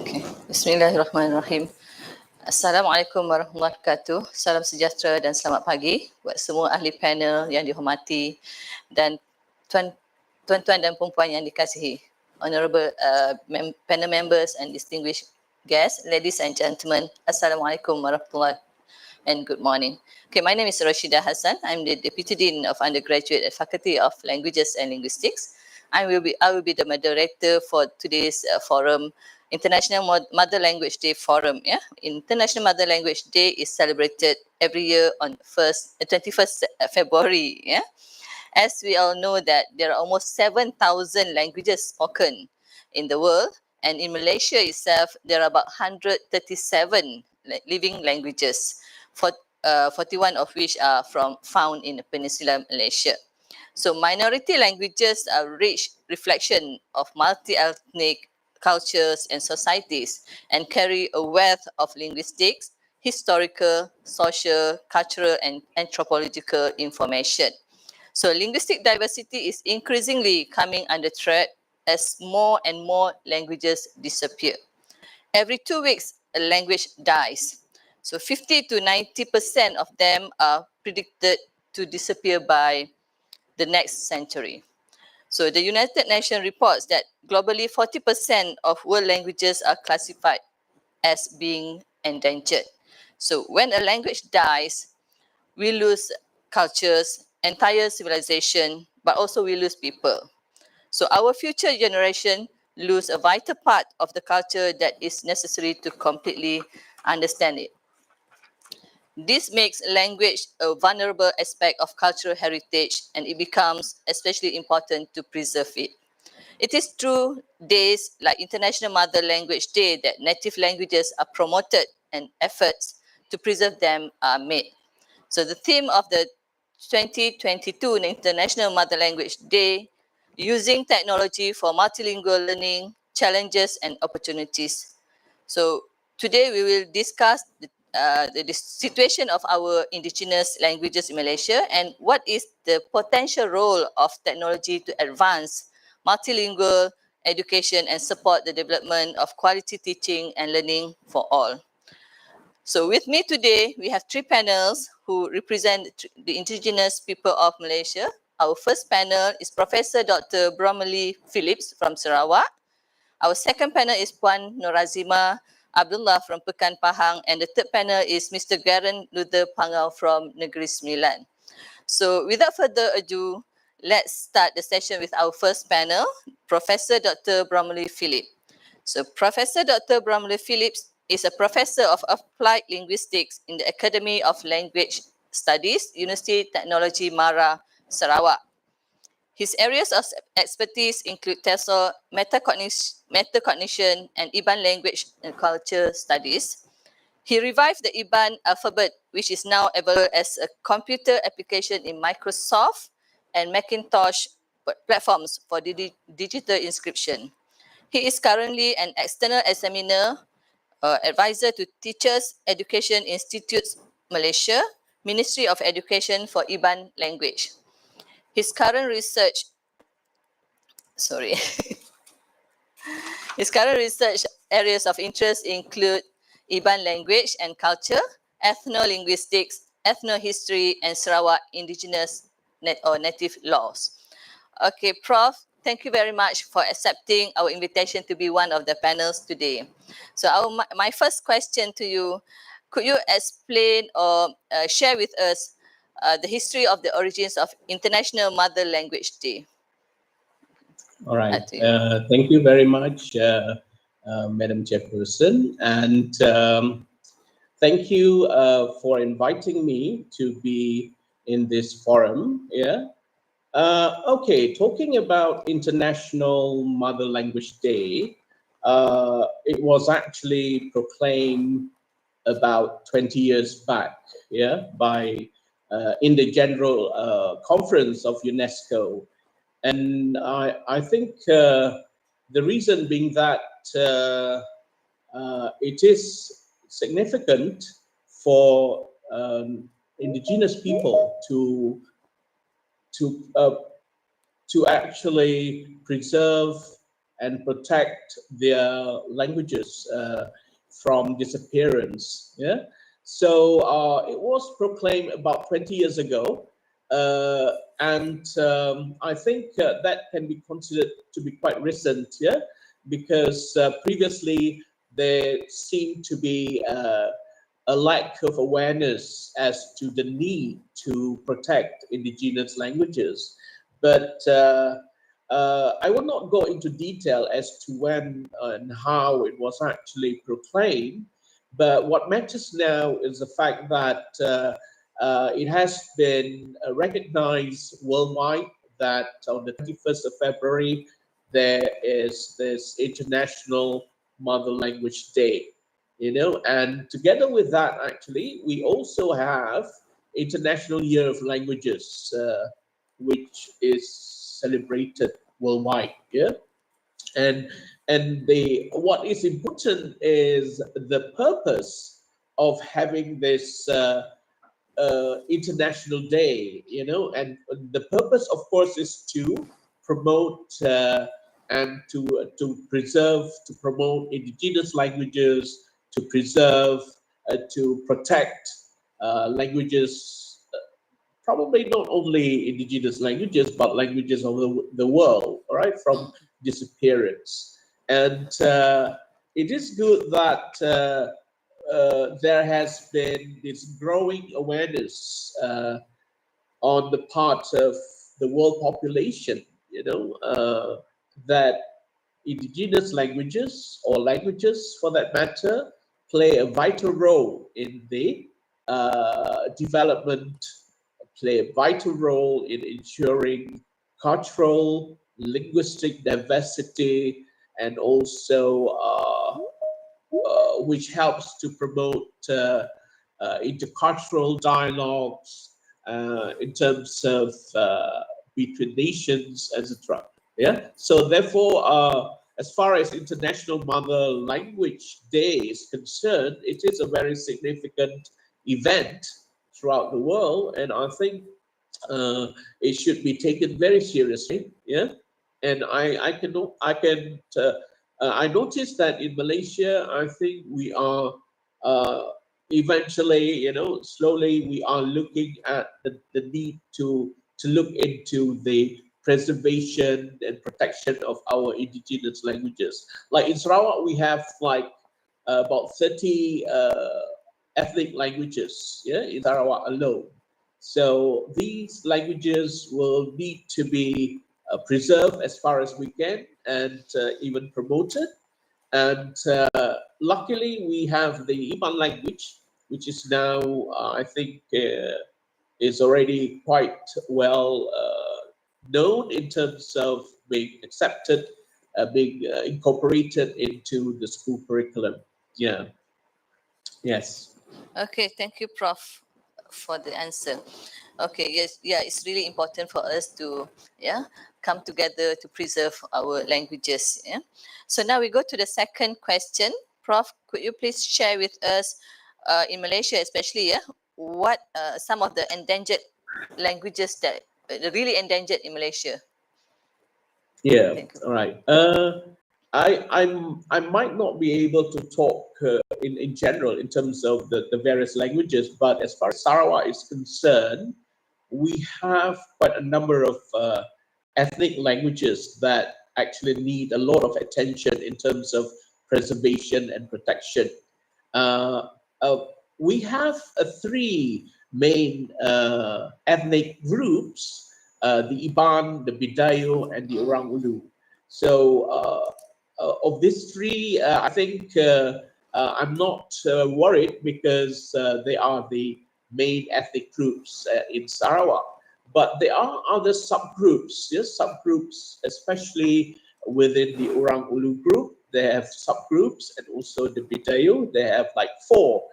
Okay. Bismillahirrahmanirrahim. Assalamualaikum warahmatullahi wabarakatuh. Salam sejahtera dan selamat pagi buat semua ahli panel yang dihormati dan tuan-tuan dan puan-puan yang dikasihi. Honorable panel members and distinguished guests, ladies and gentlemen, Assalamualaikum warahmatullahi and good morning. Okay, my name is Rashida Hassan. I'm the Deputy Dean of Undergraduate at Faculty of Languages and Linguistics. I will be the moderator for today's forum, International Mother Language Day Forum. Yeah, International Mother Language Day is celebrated every year on 21st February. Yeah, as we all know that there are almost 7,000 languages spoken in the world, and in Malaysia itself there are about 137 living languages, 41 of which are found in the Peninsula Malaysia. So minority languages are rich reflection of multi-ethnic cultures and societies and carry a wealth of linguistics, historical, social, cultural, and anthropological information. So linguistic diversity is increasingly coming under threat as more and more languages disappear. Every 2 weeks, a language dies. So 50 to 90% of them are predicted to disappear by the next century. So the United Nations reports that globally 40% of world languages are classified as being endangered. So when a language dies, we lose cultures, entire civilization, but also we lose people. So our future generation lose a vital part of the culture that is necessary to completely understand it. This makes language a vulnerable aspect of cultural heritage, and it becomes especially important to preserve it. It is through days like International Mother Language Day that native languages are promoted and efforts to preserve them are made. So the theme of the 2022 International Mother Language Day, using technology for multilingual learning, challenges and opportunities. So today we will discuss the situation of our indigenous languages in Malaysia and what is the potential role of technology to advance multilingual education and support the development of quality teaching and learning for all. So with me today, we have 3 panels who represent the indigenous people of Malaysia. Our first panel is Professor Dr. Bramley Phillips from Sarawak. Our second panel is Puan Norazima Abdullah from Pekan Pahang, and the third panel is Mr. Garen Luther Pangau from Negeri Sembilan. So without further ado, let's start the session with our first panel, Professor Dr. Bramley Phillips. So Professor Dr. Bramley Phillips is a professor of applied linguistics in the Academy of Language Studies, Universiti Technology Mara, Sarawak. His areas of expertise include TESOL, metacognition, and IBAN language and culture studies. He revived the IBAN alphabet, which is now available as a computer application in Microsoft and Macintosh platforms for digital inscription. He is currently an external examiner, advisor to Teachers Education Institutes Malaysia, Ministry of Education for IBAN language. His current research areas of interest include IBAN language and culture, ethno-linguistics, ethno-history, and Sarawak indigenous or native laws. Okay, Prof, thank you very much for accepting our invitation to be one of the panels today. So my first question to you, could you explain or share with us the history of the origins of International Mother Language Day? All right. Thank you very much, Madam Chairperson, and thank you for inviting me to be in this forum. Yeah. Okay, talking about International Mother Language Day, it was actually proclaimed about 20 years back, yeah, by in the General Conference of UNESCO. And I think the reason being that it is significant for indigenous people to actually preserve and protect their languages from disappearance. Yeah. So it was proclaimed about 20 years ago. And I think that can be considered to be quite recent, yeah, because previously there seemed to be a lack of awareness as to the need to protect indigenous languages. But I will not go into detail as to when and how it was actually proclaimed. But what matters now is the fact that it has been recognized worldwide that on the 21st of February, there is this International Mother Language Day, you know, and together with that, actually, we also have International Year of Languages, which is celebrated worldwide, yeah? And the what is important is the purpose of having this International Day, you know, and the purpose, of course, is to promote and to preserve, to promote indigenous languages, to preserve, to protect languages, probably not only indigenous languages, but languages of the world, all right, from disappearance. And it is good that there has been this growing awareness on the part of the world population, you know, that indigenous languages, or languages for that matter, play a vital role in the development, play a vital role in ensuring cultural, linguistic diversity, and also which helps to promote intercultural dialogues in terms of between nations, etc. Yeah. So therefore, as far as International Mother Language Day is concerned, it is a very significant event throughout the world, and I think it should be taken very seriously. Yeah. And I noticed that in Malaysia, I think we are eventually, you know, slowly we are looking at the need to look into the preservation and protection of our indigenous languages. Like in Sarawak, we have like about 30 ethnic languages, yeah, in Sarawak alone. So these languages will need to be preserved as far as we can, and even promoted. And luckily, we have the Iban language, which is now, I think, is already quite well known in terms of being accepted, being incorporated into the school curriculum. Yeah. Yes. Okay, thank you, Prof, for the answer. Okay, yes, yeah, it's really important for us to come together to preserve our languages. Yeah. So now we go to the second question. Prof, could you please share with us in Malaysia, especially, what some of the endangered languages that really endangered in Malaysia? Yeah. All right. I might not be able to talk in general in terms of the various languages, but as far as Sarawak is concerned, we have quite a number of ethnic languages that actually need a lot of attention in terms of preservation and protection. We have three main ethnic groups, the Iban, the Bidayu, and the Orang Ulu. So of these three, I think I'm not worried because they are the main ethnic groups in Sarawak. But there are other subgroups, yes, subgroups, especially within the Orang Ulu group. They have subgroups, and also the Bidayu, they have like 4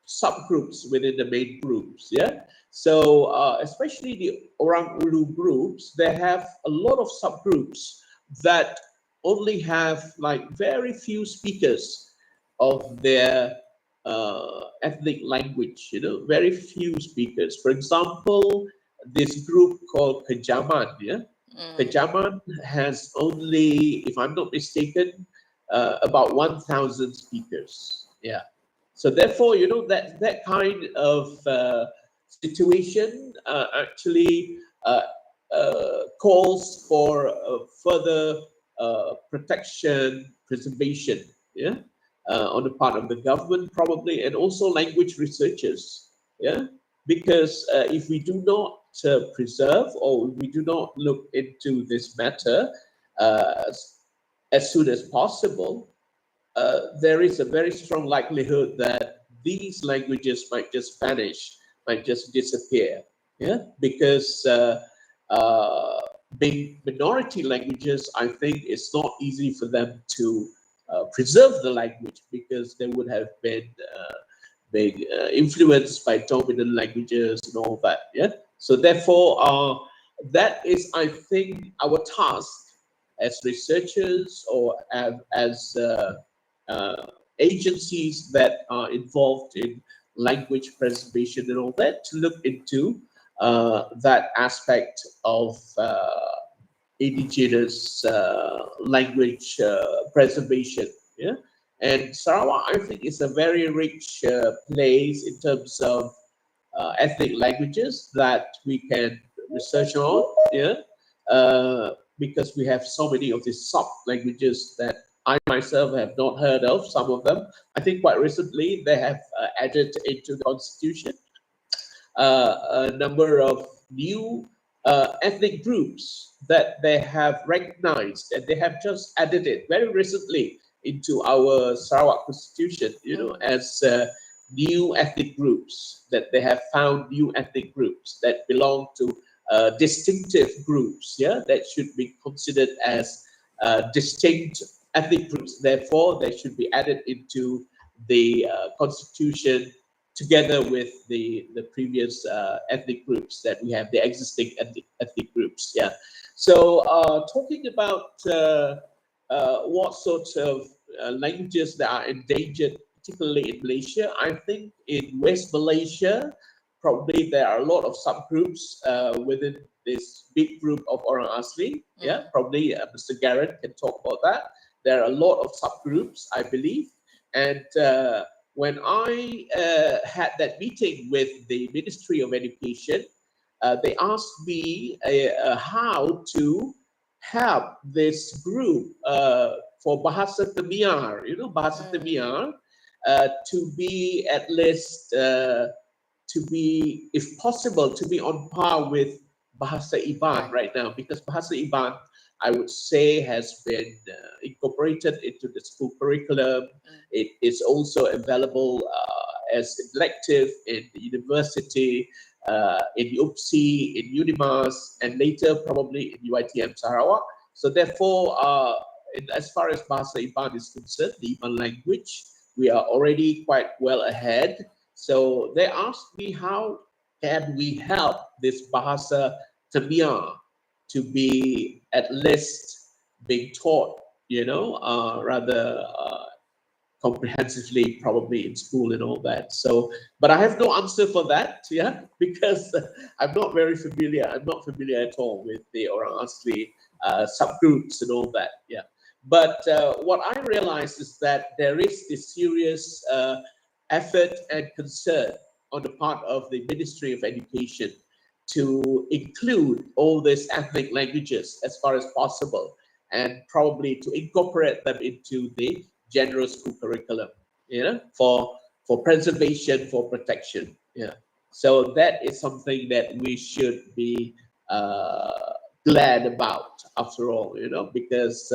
subgroups within the main groups. Yeah. So especially the Orang Ulu groups, they have a lot of subgroups that only have like very few speakers of their ethnic language, you know, very few speakers. For example, this group called Kejaman, yeah, Kejaman has only, if I'm not mistaken, about 1,000 speakers. Yeah. So therefore, you know, that kind of situation actually calls for further protection, preservation, yeah, on the part of the government probably, and also language researchers, yeah, because if we do not preserve or we do not look into this matter uh, as soon as possible, there is a very strong likelihood that these languages might just vanish, might just disappear. Yeah, because being minority languages, I think it's not easy for them to preserve the language because they would have been being influenced by dominant languages and all that. Yeah, so therefore, that is, I think, our task as researchers or as agencies that are involved in language preservation and all that, to look into that aspect of indigenous language preservation. Yeah, and Sarawak, I think, is a very rich place in terms of ethnic languages that we can research on. Yeah, because we have so many of these sub languages that I myself have not heard of. Some of them, I think, quite recently they have added into the constitution a number of new ethnic groups that they have recognized, and they have just added it very recently into our Sarawak constitution, you know, as new ethnic groups, that they have found new ethnic groups that belong to distinctive groups, yeah, that should be considered as distinct ethnic groups. Therefore, they should be added into the constitution together with the previous ethnic groups that we have, the existing ethnic groups. Yeah. So talking about what sorts of languages that are endangered, particularly in Malaysia, I think in West Malaysia, probably there are a lot of subgroups within this big group of Orang Asli. Yeah, probably Mr. Garrett can talk about that. There are a lot of subgroups, I believe, and when I had that meeting with the Ministry of Education, they asked me how to help this group for Bahasa Temiar, you know, Bahasa Temiar, to be at least, to be, if possible, to be on par with Bahasa Iban right now, because Bahasa Iban, I would say, has been incorporated into the school curriculum. It is also available as elective in the university, in the UPSI, in UNIMAS, and later probably in UITM Sarawak. So therefore, as far as Bahasa Iban is concerned, the Iban language, we are already quite well ahead. So they asked me, how can we help this Bahasa Temiar to be at least being taught, you know, rather comprehensively, probably in school and all that. So, but I have no answer for that, yeah, because I'm not very familiar. I'm not familiar at all with the Orang Asli subgroups and all that, yeah. But what I realized is that there is this serious effort and concern on the part of the Ministry of Education to include all these ethnic languages as far as possible, and probably to incorporate them into the general school curriculum, you know, for preservation, for protection. Yeah. So that is something that we should be glad about, after all, you know, because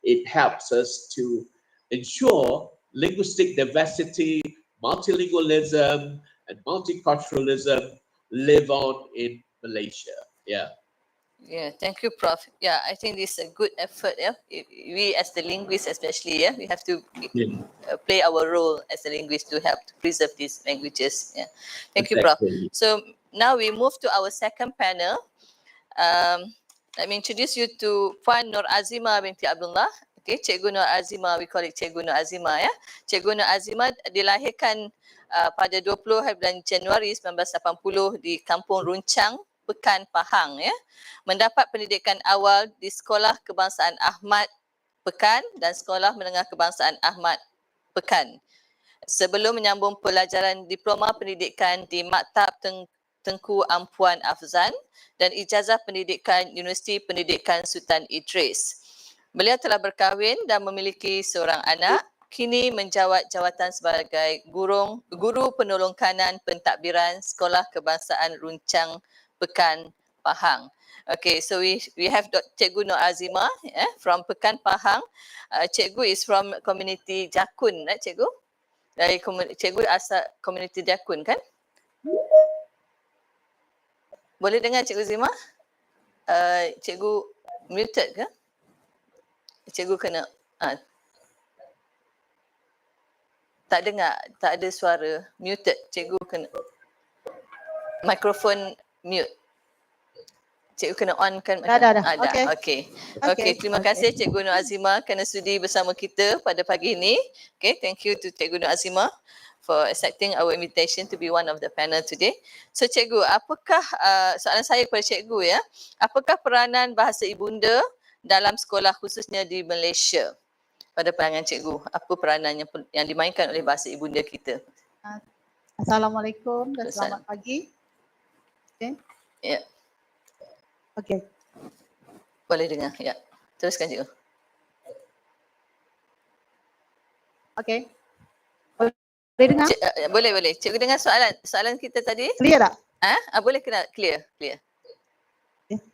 it helps us to ensure linguistic diversity, multilingualism, and multiculturalism live on in Malaysia. Yeah. Yeah, thank you, Prof. Yeah, I think this is a good effort. Yeah, we as the linguists, especially, yeah, we have to play our role as a linguist to help to preserve these languages. Yeah, thank you, Prof. So now we move to our second panel. Let me introduce you to Puan Nur Azima binti Abdullah. Okay, Cikgu Nur Azima, we call it Cikgu Nur Azima. Ya, Cikgu Nur Azima dilahirkan pada 20 hari bulan Januari 1980 di Kampung Runcang, Pekan Pahang ya. Mendapat pendidikan awal di Sekolah Kebangsaan Ahmad Pekan dan Sekolah Menengah Kebangsaan Ahmad Pekan. Sebelum menyambung pelajaran diploma pendidikan di Maktab Tengku Ampuan Afzan dan ijazah pendidikan Universiti Pendidikan Sultan Idris. Beliau telah berkahwin dan memiliki seorang anak. Kini menjawat jawatan sebagai guru penolong kanan pentadbiran Sekolah Kebangsaan Runcang Pekan Pahang. Okay, so we have Cikgu Nur Azima from Pekan Pahang. Cikgu is from community Jakun, right, Cikgu? Dari Cikgu asal community Jakun kan? Boleh dengar Cikgu Zima? Cikgu muted ke? Cikgu kena tak dengar, tak ada suara, muted. Cikgu kena mikrofon mute. Cikgu kena on kan? Dah. Okay, terima kasih Cikgu Nur Azima kerana sudi bersama kita pada pagi ini. Okay, thank you to Cikgu Nur Azima for accepting our invitation to be one of the panel today. So Cikgu, apakah soalan saya kepada Cikgu ya, apakah peranan bahasa ibunda dalam sekolah khususnya di Malaysia? Pada pandangan Cikgu, apa peranan yang dimainkan oleh bahasa ibunda kita? Assalamualaikum dan selamat pagi. Okay. Ya. Okay. Boleh dengar, ya. Teruskan Cikgu. Okay. Boleh dengar? Boleh. Cikgu dengar soalan kita tadi? Clear tak? Boleh kena clear.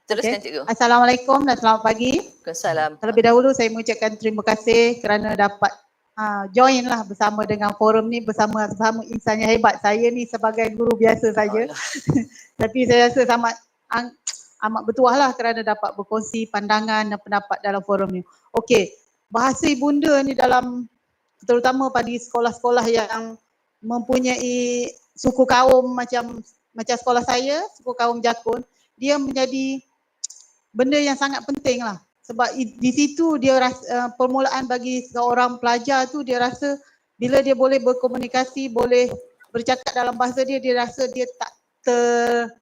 Teruskan Cikgu. Assalamualaikum dan selamat pagi. Waalaikumsalam. Terlebih dahulu saya mengucapkan terima kasih kerana dapat join lah bersama dengan forum ni bersama insan yang hebat. Saya ni sebagai guru biasa saja. Tapi saya rasa amat bertuah lah kerana dapat berkongsi pandangan dan pendapat dalam forum ni. Okey, bahasa ibunda ni dalam terutama pada sekolah-sekolah yang mempunyai suku kaum macam sekolah saya, suku kaum Jakun, dia menjadi benda yang sangat penting lah. Sebab di situ dia rasa, permulaan bagi seorang pelajar tu dia rasa bila dia boleh berkomunikasi, boleh bercakap dalam bahasa dia, dia rasa dia tak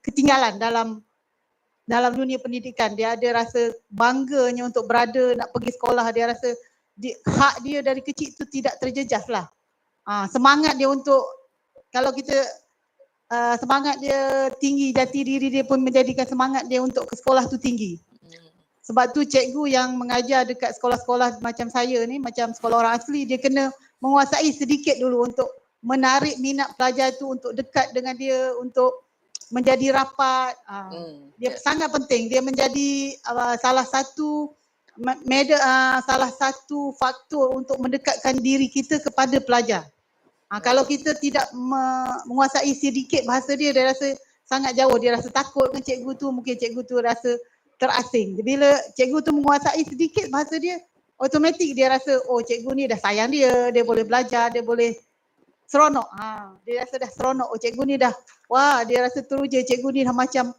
ketinggalan dalam dunia pendidikan. Dia ada rasa bangganya untuk berada nak pergi sekolah. Dia rasa hak dia dari kecil tu tidak terjejas lah. Semangat dia untuk, kalau kita semangat dia tinggi, jati diri dia pun menjadikan semangat dia untuk ke sekolah tu tinggi. Sebab tu cikgu yang mengajar dekat sekolah-sekolah macam saya ni, macam sekolah orang asli, dia kena menguasai sedikit dulu untuk menarik minat pelajar tu untuk dekat dengan dia, untuk menjadi rapat. Dia sangat penting. Dia menjadi salah satu faktor untuk mendekatkan diri kita kepada pelajar. Kalau kita tidak menguasai sedikit bahasa dia, dia rasa sangat jauh. Dia rasa takut dengan cikgu tu, mungkin cikgu tu rasa terasing. Bila cikgu tu menguasai sedikit bahasa dia, automatik dia rasa, oh cikgu ni dah sayang dia, dia boleh belajar, dia boleh seronok. Dia rasa dah seronok, oh cikgu ni dah, wah dia rasa teruja, cikgu ni dah macam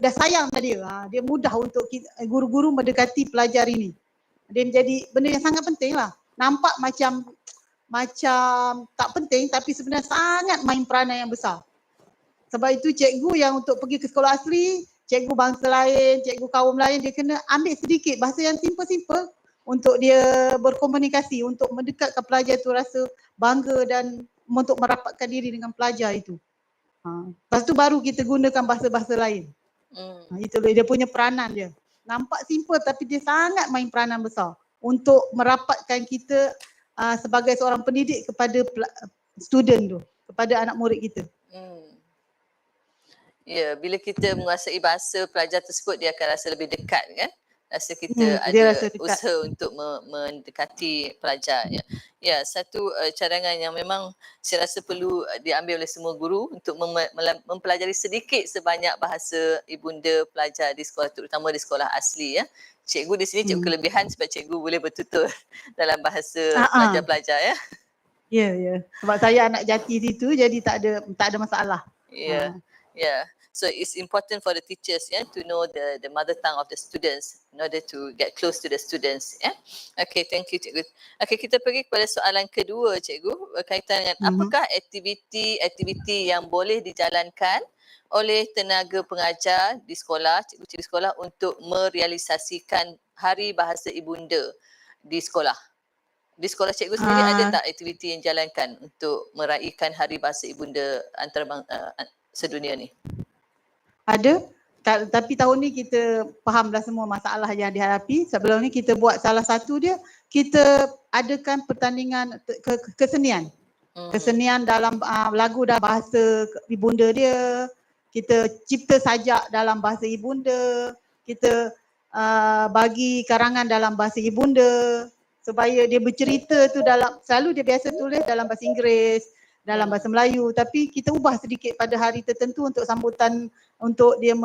dah sayang dah dia. Dia mudah untuk guru-guru mendekati pelajar ini. Dia menjadi benda yang sangat penting lah. Nampak macam tak penting tapi sebenarnya sangat main peranan yang besar. Sebab itu cikgu yang untuk pergi ke sekolah asli, cikgu bangsa lain, cikgu kaum lain, dia kena ambil sedikit bahasa yang simple-simple untuk dia berkomunikasi, untuk mendekatkan pelajar tu rasa bangga dan untuk merapatkan diri dengan pelajar itu. Lepas tu baru kita gunakan bahasa-bahasa lain. Itu dia punya peranan dia. Nampak simple tapi dia sangat main peranan besar untuk merapatkan kita sebagai seorang pendidik kepada student tu, kepada anak murid kita. Ya, bila kita menguasai bahasa pelajar tersebut, dia akan rasa lebih dekat kan? Rasa kita ada usaha untuk mendekati pelajar. Ya, satu cadangan yang memang saya rasa perlu diambil oleh semua guru untuk mempelajari sedikit sebanyak bahasa ibunda pelajar di sekolah, terutama di sekolah asli ya. Cikgu di sini cikgu kelebihan sebab cikgu boleh bertutur dalam bahasa pelajar-pelajar ya. Ya. Sebab saya anak jati situ jadi tak ada masalah. Ya. So it's important for the teachers to know the mother tongue of the students in order to get close to the students. Okay, thank you cikgu. Okay, kita pergi kepada soalan kedua cikgu berkaitan dengan apakah aktiviti yang boleh dijalankan oleh tenaga pengajar di sekolah, cikgu-cikgu sekolah untuk merealisasikan Hari Bahasa Ibunda di sekolah? Di sekolah cikgu sendiri ada tak aktiviti yang jalankan untuk meraihkan Hari Bahasa Ibunda sedunia ni? Ada, tapi tahun ni kita fahamlah semua masalah yang dihadapi. Sebelum ni kita buat salah satu dia, kita adakan pertandingan kesenian. Kesenian dalam lagu dalam bahasa ibunda dia, kita cipta sajak dalam bahasa ibunda, kita bagi karangan dalam bahasa ibunda supaya dia bercerita tu selalu dia biasa tulis dalam bahasa Inggeris, dalam bahasa Melayu, tapi kita ubah sedikit pada hari tertentu untuk sambutan, untuk dia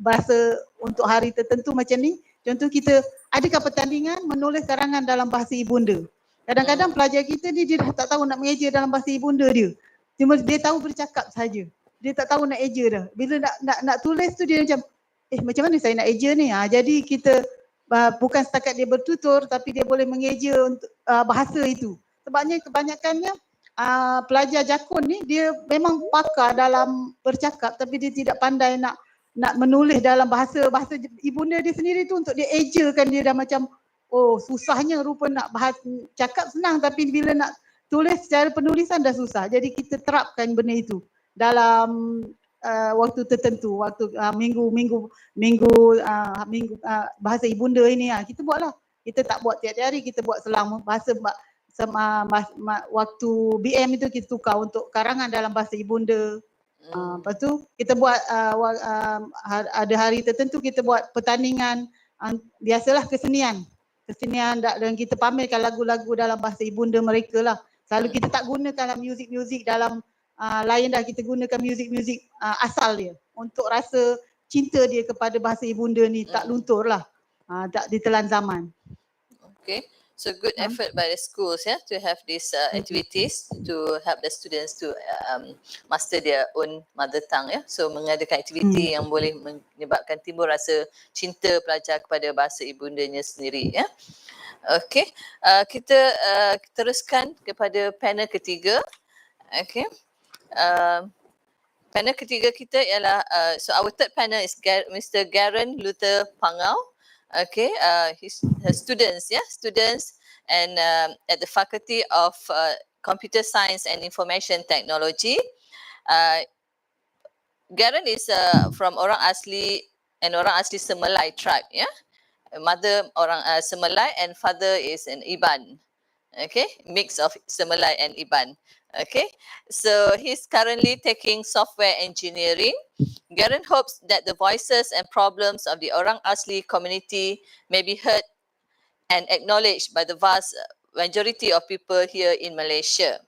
bahasa untuk hari tertentu macam ni. Contoh kita adakan pertandingan menulis karangan dalam bahasa ibunda. Kadang-kadang pelajar kita ni dia dah tak tahu nak mengeja dalam bahasa ibunda dia. Cuma dia tahu bercakap saja. Dia tak tahu nak eja dah. Bila nak tulis tu dia macam macam mana saya nak eja ni? Jadi kita bukan setakat dia bertutur tapi dia boleh mengeja untuk bahasa itu. Sebabnya kebanyakannya pelajar jakun ni dia memang pakar dalam bercakap tapi dia tidak pandai nak menulis dalam bahasa ibunda dia sendiri tu. Untuk dia ejakan dia dah macam susahnya rupa nak cakap senang tapi bila nak tulis secara penulisan dah susah. Jadi kita terapkan benda itu dalam waktu tertentu, waktu minggu bahasa ibunda ini kita buatlah. Kita tak buat tiap hari, kita buat selama waktu BM itu kita tukar untuk karangan dalam bahasa ibunda. Lepas tu kita buat ada hari tertentu kita buat pertandingan, biasalah kesenian dan kita pamerkan lagu-lagu dalam bahasa ibunda mereka lah. Selalu kita tak gunakan muzik-muzik dalam lain dah, kita gunakan muzik-muzik asal dia untuk rasa cinta dia kepada bahasa ibunda ni tak luntur lah, tak ditelan zaman. Okay, so good effort by the schools to have these activities to help the students to master their own mother tongue So mengadakan aktiviti yang boleh menyebabkan timbul rasa cinta pelajar kepada bahasa ibundanya sendiri Okay, kita teruskan kepada panel ketiga. Okay. Panel ketiga kita ialah so our third panel is Mr. Garen Luther Pangau. Okay, her students and at the Faculty of Computer Science and Information Technology. Garen is from orang asli Semelai tribe, mother orang Semelai and father is an Iban. Okay, mix of Semelai and Iban. Okay, so he's currently taking software engineering. Garen hopes that the voices and problems of the Orang Asli community may be heard and acknowledged by the vast majority of people here in Malaysia.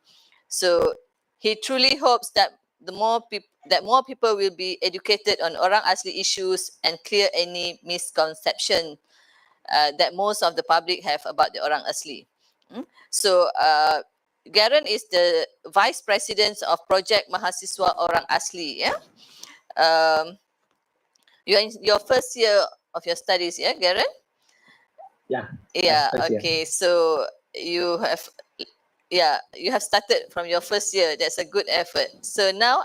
So he truly hopes that more people will be educated on Orang Asli issues and clear any misconception that most of the public have about the Orang Asli. So Garen is the Vice President of Project Mahasiswa Orang Asli. You're in your first year of your studies, Garen? Yeah. Okay. So you have started from your first year. That's a good effort. So now,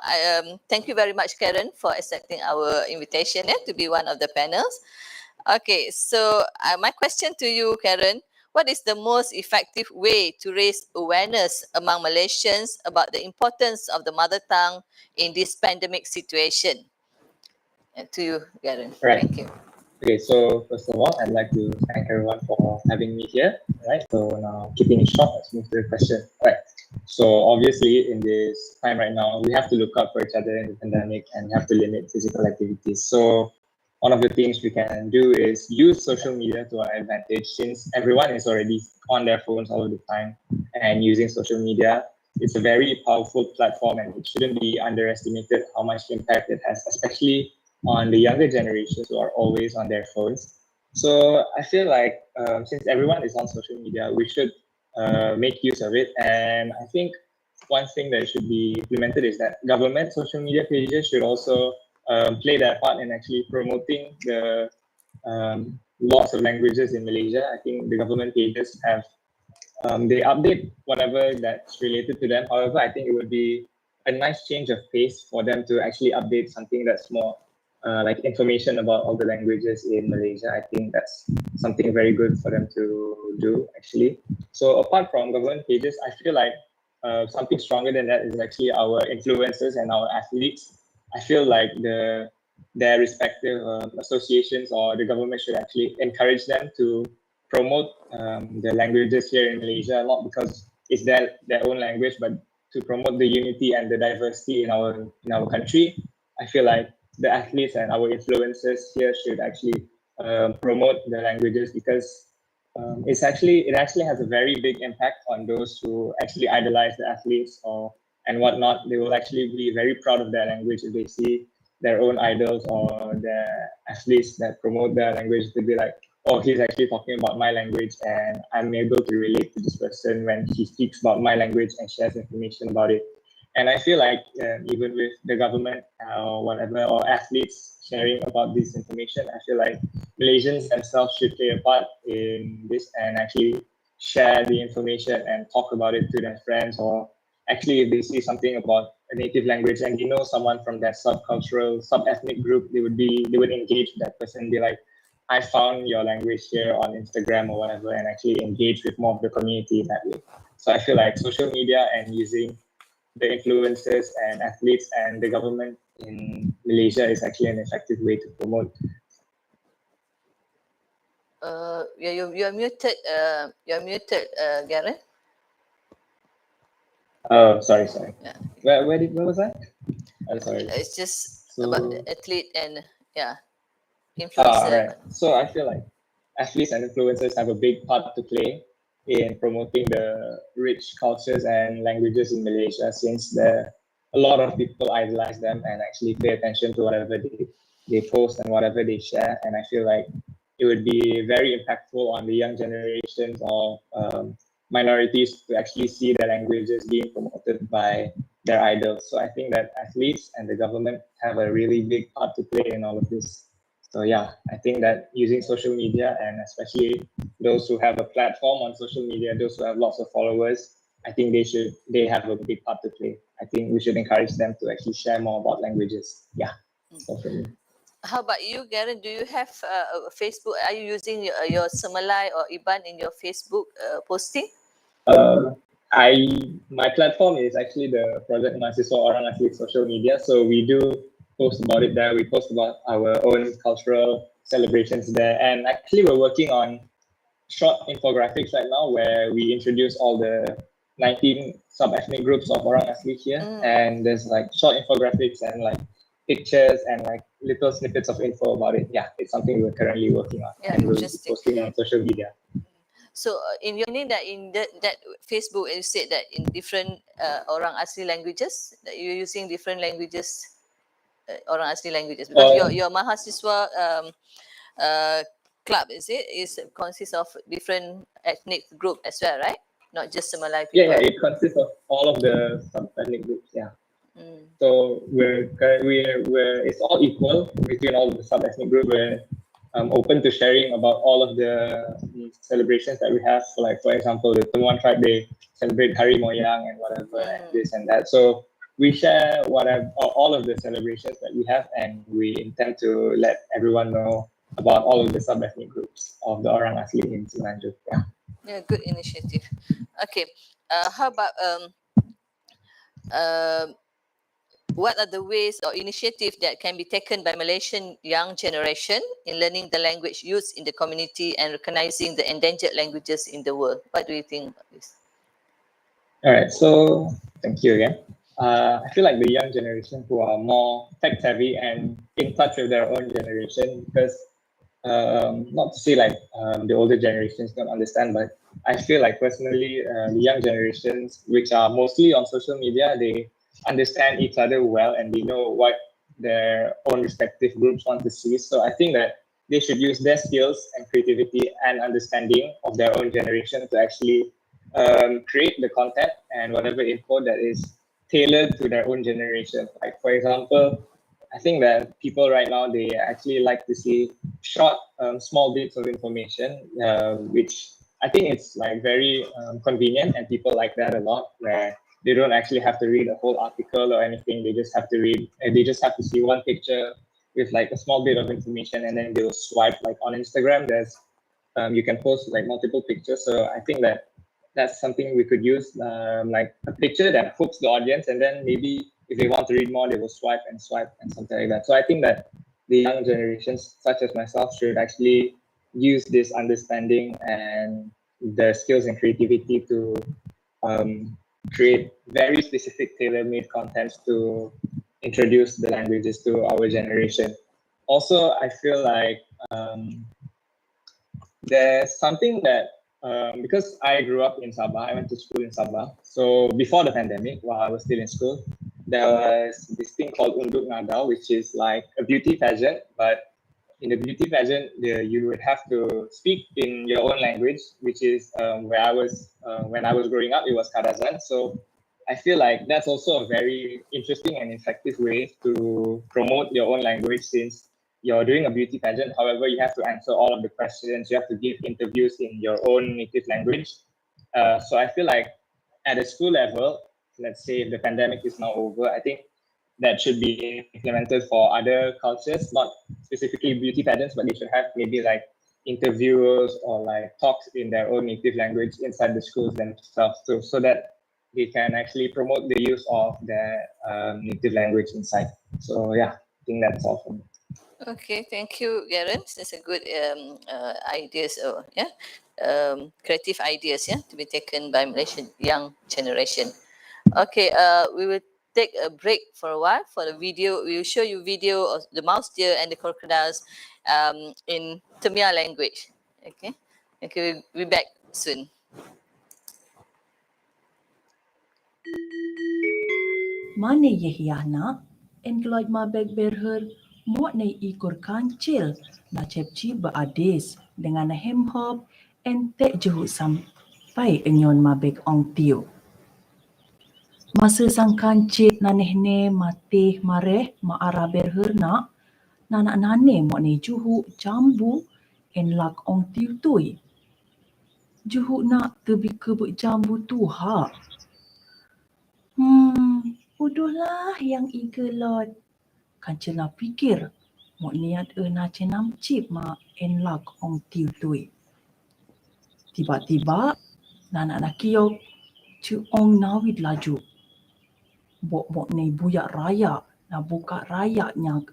thank you very much, Karen, for accepting our invitation to be one of the panels. Okay. So my question to you, Karen. What is the most effective way to raise awareness among Malaysians about the importance of the mother tongue in this pandemic situation? To you, Garen. Right. Thank you. Okay, so first of all, I'd like to thank everyone for having me here. Right. So now, keeping it short, let's move to the question. Right. So obviously, in this time right now, we have to look out for each other in the pandemic and have to limit physical activities. So one of the things we can do is use social media to our advantage, since everyone is already on their phones all the time and using social media. It's a very powerful platform and it shouldn't be underestimated how much impact it has, especially on the younger generations who are always on their phones. So I feel like since everyone is on social media, we should make use of it. And I think one thing that should be implemented is that government social media pages should also play their part in actually promoting the loss of languages in Malaysia. I think the government pages have, they update whatever that's related to them. However, I think it would be a nice change of pace for them to actually update something that's more like information about all the languages in Malaysia. I think that's something very good for them to do actually. So apart from government pages, I feel like something stronger than that is actually our influencers and our athletes. I feel like their respective associations or the government should actually encourage them to promote the languages here in Malaysia, not because it's their own language, but to promote the unity and the diversity in our country. I feel like the athletes and our influencers here should actually promote the languages because it actually has a very big impact on those who actually idolize the athletes and whatnot. They will actually be very proud of their language if they see their own idols or their athletes that promote their language to be like, oh, he's actually talking about my language and I'm able to relate to this person when he speaks about my language and shares information about it. And I feel like even with the government or whatever, or athletes sharing about this information, I feel like Malaysians themselves should play a part in this and actually share the information and talk about it to their friends, or actually if they see something about a native language and they know someone from that subcultural, sub-ethnic group, they would engage with that person and be like, I found your language here on Instagram or whatever, and actually engage with more of the community that way. So I feel like social media and using the influencers and athletes and the government in Malaysia is actually an effective way to promote. You're muted. You're muted, Garen. Oh, sorry. Yeah. Where was I? I'm sorry. It's just about the athlete and Ah, influencer. right. So I feel like athletes and influencers have a big part to play in promoting the rich cultures and languages in Malaysia, since a lot of people idolize them and actually pay attention to whatever they post and whatever they share. And I feel like it would be very impactful on the young generations of minorities to actually see their languages being promoted by their idols. So I think that athletes and the government have a really big part to play in all of this. So yeah, I think that using social media, and especially those who have a platform on social media, those who have lots of followers, I think they have a big part to play. I think we should encourage them to actually share more about languages. Yeah, so for me. How about you, Garen? Do you have a Facebook? Are you using your Semalai or Iban in your Facebook posting? My platform is actually the Project Mahasiswa Orang Asli social media. So we do post about it there. We post about our own cultural celebrations there. And actually we're working on short infographics right now where we introduce all the 19 sub-ethnic groups of Orang Asli here. And there's like short infographics and like pictures and like little snippets of info about it. Yeah, it's something we're currently working on. Yeah, and we'll be interesting. posting on social media. So in your name, that in that Facebook, you said that in different Orang Asli languages, that you're using different languages, Orang Asli languages, because your Mahasiswa club, is consists of different ethnic group as well, right? Not just Malay people. Yeah, it consists of all of the sub-ethnic groups. Yeah. So we're it's all equal between all of the sub-ethnic groups. We're open to sharing about all of the celebrations that we have. So like, for example, the Temuan tribe, they celebrate Hari Moyang and whatever, and this and that. So we share all of the celebrations that we have, and we intend to let everyone know about all of the sub-ethnic groups of the Orang Asli in Semenanjung. Yeah, good initiative. Okay, how about what are the ways or initiatives that can be taken by Malaysian young generation in learning the language used in the community and recognizing the endangered languages in the world? What do you think about this? All right, so thank you again. I feel like the young generation who are more tech savvy and in touch with their own generation, because not to say like the older generations don't understand, but I feel like personally the young generations, which are mostly on social media, they understand each other well and they know what their own respective groups want to see. So I think that they should use their skills and creativity and understanding of their own generation to actually create the content and whatever info that is tailored to their own generation. Like for example, I think that people right now, they actually like to see short, small bits of information, which I think it's like very convenient, and people like that a lot, where they don't actually have to read a whole article or anything. They just have to read, and they just have to see one picture with like a small bit of information, and then they'll swipe. Like on Instagram, there's you can post like multiple pictures. So I think that that's something we could use, like a picture that hooks the audience, and then maybe if they want to read more, they will swipe and something like that. So I think that the young generations, such as myself, should actually use this understanding and the skills and creativity to create very specific tailor-made contents to introduce the languages to our generation. Also, I feel like there's something that because I grew up in Sabah, I went to school in Sabah. So before the pandemic, while I was still in school, there was this thing called Unduk Nadal, which is like a beauty pageant. But in the beauty pageant, you would have to speak in your own language, which is where I was when I was growing up, it was Kadazan. So I feel like that's also a very interesting and effective way to promote your own language, since you're doing a beauty pageant. However, you have to answer all of the questions. You have to give interviews in your own native language. So I feel like at a school level, let's say if the pandemic is now over, I think that should be implemented for other cultures, not specifically beauty pageants, but they should have maybe like interviews or like talks in their own native language inside the schools themselves too, so that they can actually promote the use of their native language inside. So yeah, I think that's all for me. Okay, thank you, Garen. That's a good ideas, creative ideas, to be taken by Malaysian young generation. Okay, we will take a break for a while for the video. We will show you video of the mouse deer and the crocodiles in Khmer language. Okay, we'll be back soon. Mana Yehiana en Gloyd Mabek Berher muat na ikor kancil na cepci beradis dengan hem hop en tek jehut sampai enyon Mabek ong tiu. Masa sang kancil nanehne matih mareh maara berher na nanak nane muat ni juhu jambu en lak ong tiu tui. Juhu nak tebi kebuk jambu tu ha. Uduhlah yang igelot. Kancil nak fikir, mau niat na cenam cip ma en lak ong tiu tui. Tiba-tiba, nak kiok, cu ong nawid laju. Bok ni buyak raya, na buka raya nyak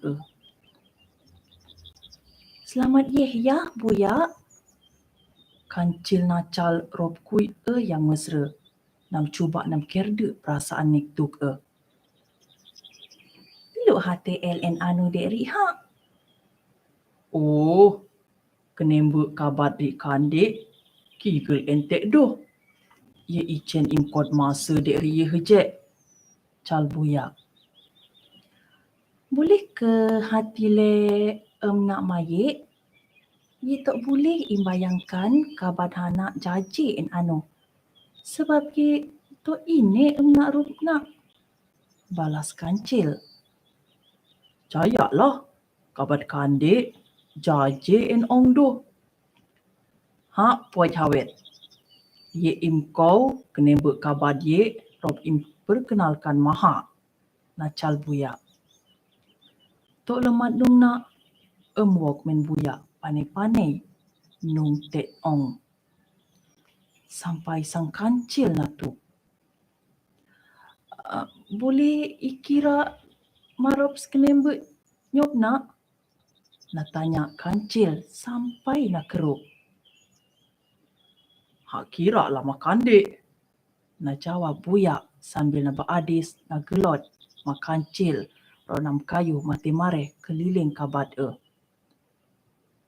Selamat ya, buyak. Kancil nacal rob kui yang mesra. Nam cuba nam kerde perasaan niktuk Lu hati LN anu dek ha. Oh, kenembuk kabat di kandik, kigel entek doh. Ye icen import masa dek ria hejek. Cal buyak. Boleh ke hati le nak mayik? Ye tak boleh imbayangkan kabat hanak jaji en anu. Sebab ye to ini nak rup nak. Balas kancil. Jayaklah, kabat kandik, jaje en ong doh. Ha, puat hawet. Ye im kau kenembuk kabat ye, rob im perkenalkan maha. Nacal buyak. Tok lemat nung nak, wok men buyak, panai-panai, nung tek ong. Sampai sang kancil na tu. Boleh ikira marop kenembuk nyop nak? Nak tanya kancil sampai nak keruk. Hak kira lah makan dek. Nak jawab buyak sambil nak beradis, nak gelot, makan cil, ronam kayu mati mareh keliling kabat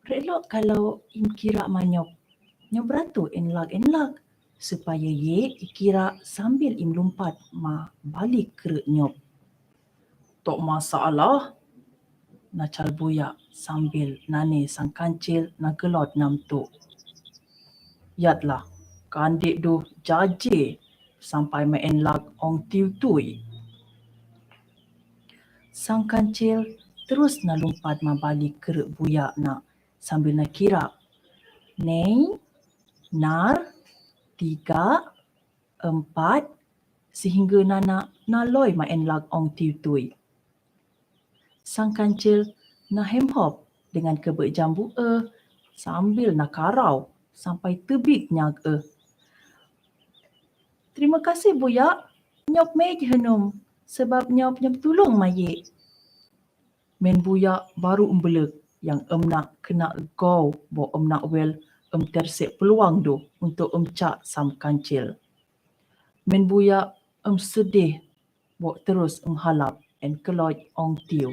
Relok kalau im kira manyok, nyop beratu enlag, supaya ye ikira sambil im lumpat ma balik keruk nyop. Tok masalah, nacal buyak sambil nane sang kancil nak gelot nam tu. Yatlah, kandik doh jaje sampai main lag ong tiu tui. Sang kancil terus nak lumpat mabalik keruk buyak nak sambil nak kira. Nei, nar, 3, 4, sehingga nana naloi main lag ong tiu tui. Sang kancil na hemhop dengan kebek jambu sambil nak karau sampai tebik nyag Terima kasih buyak, nyop mej henum sebab nyop tolong mayik. Men buyak baru embelek yang nak kena go bo nak wel tersek peluang do untuk cak sam kancil. Men buyak sedih bo terus halap en keloj ong tiu.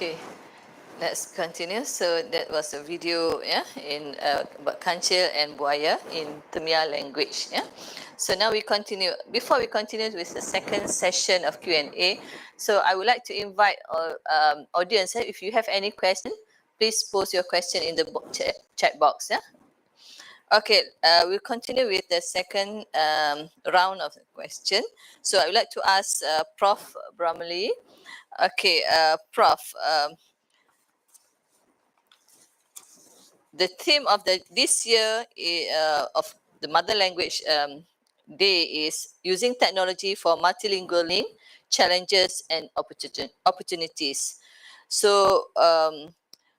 Okay, let's continue. So that was a video, in about kancil and buaya in Temia language, So now we continue. Before we continue with the second session of Q&A, so I would like to invite audience, if you have any question, please post your question in the chat box, Okay, we'll continue with the second round of the question. So I would like to ask Prof. Bramley. Okay, Prof. The theme of this year of the Mother Language Day is using technology for multilingual learning, challenges and opportunities. So,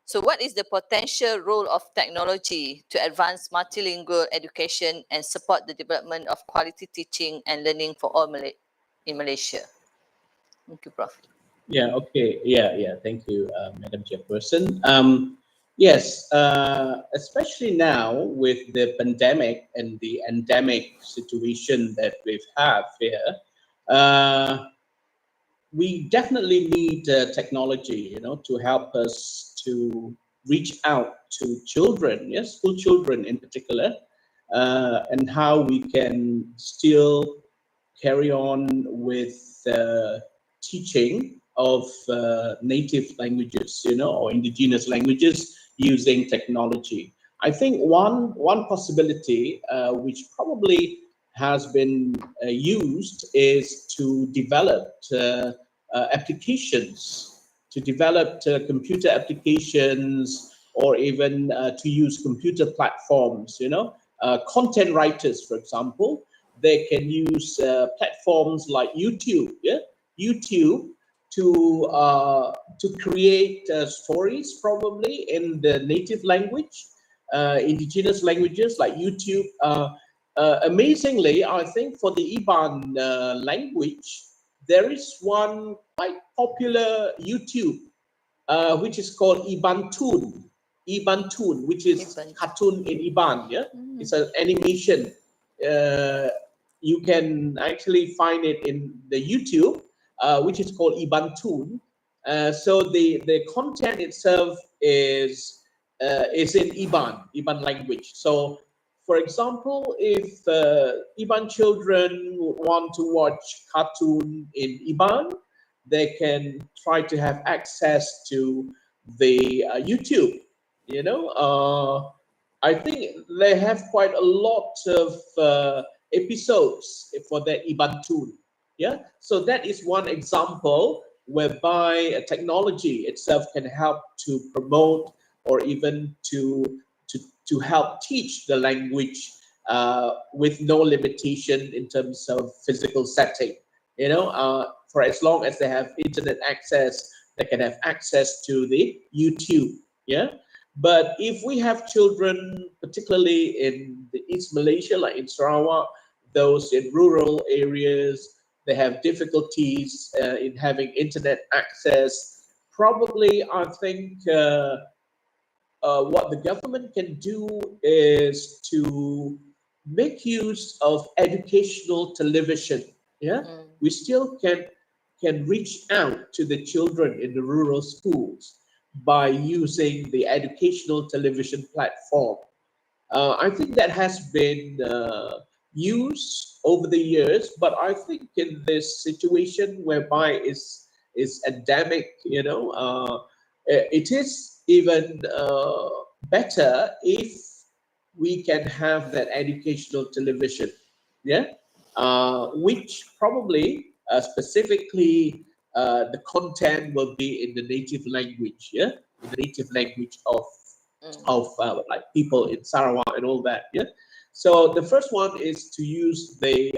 so what is the potential role of technology to advance multilingual education and support the development of quality teaching and learning for all in Malaysia? Thank you, Prof. Yeah, okay. Yeah. Thank you, Madam Chairperson. Yes, especially now with the pandemic and the endemic situation that we've had here, we definitely need technology, to help us to reach out to children, yes, school children in particular, and how we can still carry on with teaching of native languages, or indigenous languages using technology. I think one possibility which probably has been used is to develop applications, computer applications, or even to use computer platforms, content writers, for example, they can use platforms like YouTube, YouTube to create stories probably in the native language, indigenous languages like YouTube. Amazingly, I think for the Iban language, there is one quite popular YouTube, which is called Iban Toon, which is cartoon in Iban. Yeah, it's an animation. You can actually find it in the YouTube, which is called Iban Toon. So the content itself is in Iban language. So, for example, if Iban children want to watch cartoon in Iban, they can try to have access to the YouTube. I think they have quite a lot of episodes for that Iban Toon. Yeah, so that is one example whereby technology itself can help to promote or even to help teach the language with no limitation in terms of physical setting. For as long as they have internet access, they can have access to the YouTube. Yeah. But if we have children, particularly in the East Malaysia, like in Sarawak, those in rural areas, they have difficulties in having internet access. Probably, I think what the government can do is to make use of educational television. Yeah, we still can reach out to the children in the rural schools by using the educational television platform. I think that has been used over the years, but I think in this situation whereby it's is endemic, it is even better if we can have that educational television, which probably specifically the content will be in the native language, in the native language of like people in Sarawak and all that, So the first one is to use the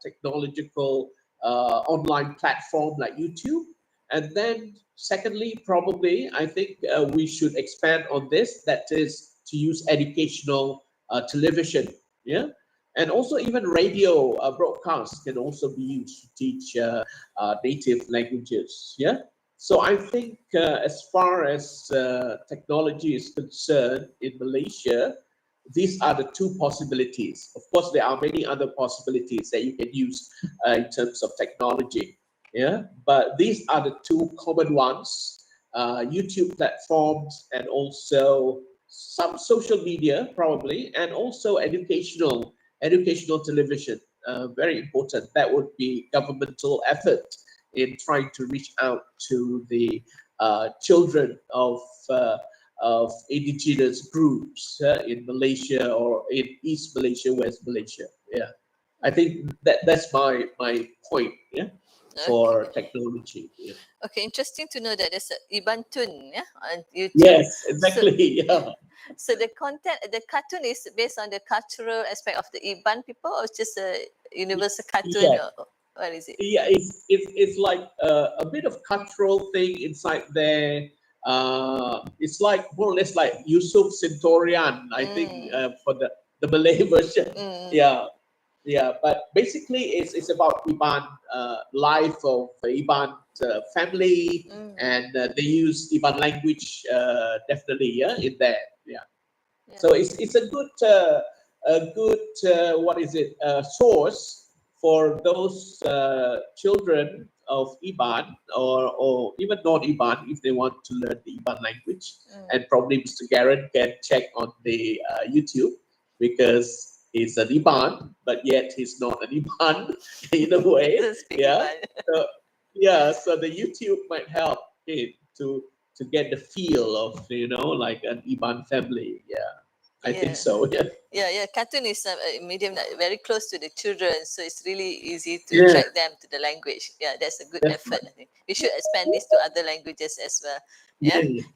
technological online platform like YouTube, and then secondly, probably I think we should expand on this. That is to use educational television, and also even radio broadcasts can also be used to teach native languages, So I think as far as technology is concerned in Malaysia, these are the two possibilities. Of course, there are many other possibilities that you can use in terms of technology, But these are the two common ones: YouTube platforms and also some social media, probably, and also educational television. Very important. That would be governmental effort in trying to reach out to the children of indigenous groups in Malaysia or in East Malaysia, West Malaysia. I think that's my point. For technology. Okay, interesting to know that there's a Ibantun, on YouTube. Yes, exactly. So the content, the cartoon is based on the cultural aspect of the Iban people, or just a universal cartoon? Yeah. Or what is it? Yeah, it's like a bit of cultural thing inside there. It's like more or less like Yusuf Centurion, I think, for the Malay version. Yeah. But basically, it's about Iban life of the Iban family, and they use Iban language definitely, in there. So it's a good what is it, source for those children of Iban or even non-Iban if they want to learn the Iban language. And probably Mr. Garrett can check on the YouTube, because he's an Iban, but yet he's not an Iban in a way. So the YouTube might help him to get the feel of, like an Iban family. I think so. Cartoon is a medium that very close to the children, so it's really easy to track them to the language. That's a good effort. I think we should expand this to other languages as well.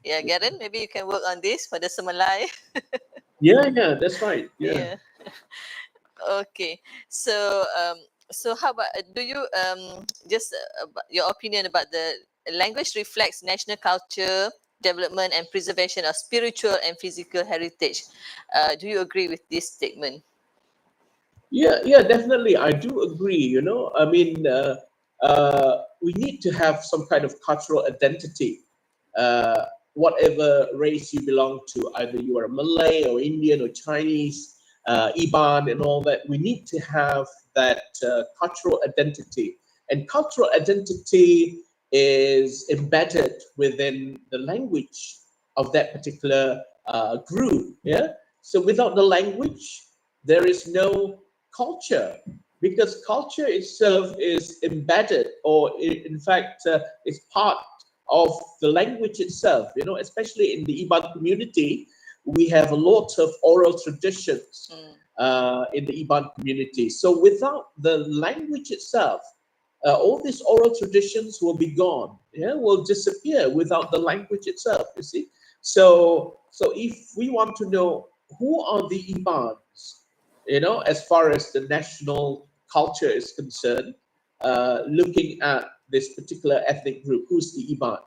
Garen, maybe you can work on this for the Semalai. That's right. Okay, so how about do you just your opinion about the language reflects national culture, development and preservation of spiritual and physical heritage? Do you agree with this statement? Definitely. I do agree. I mean, we need to have some kind of cultural identity. Whatever race you belong to, either you are Malay or Indian or Chinese, Iban and all that, we need to have that cultural identity. And cultural identity is embedded within the language of that particular group. So without the language, there is no culture, because culture itself is embedded, or in fact is part of the language itself. Especially in the Iban community, we have a lot of oral traditions in the Iban community. So without the language itself, all these oral traditions will be gone, will disappear without the language itself, you see. So if we want to know who are the Ibans, as far as the national culture is concerned, looking at this particular ethnic group, who's the Iban,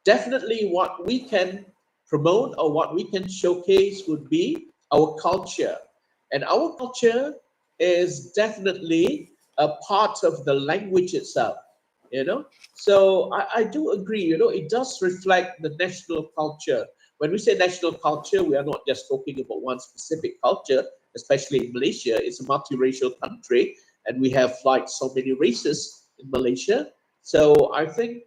definitely what we can promote or what we can showcase would be our culture. And our culture is definitely a part of the language itself, So I do agree, it does reflect the national culture. When we say national culture, we are not just talking about one specific culture, especially in Malaysia. It's a multiracial country, and we have like so many races in Malaysia. So I think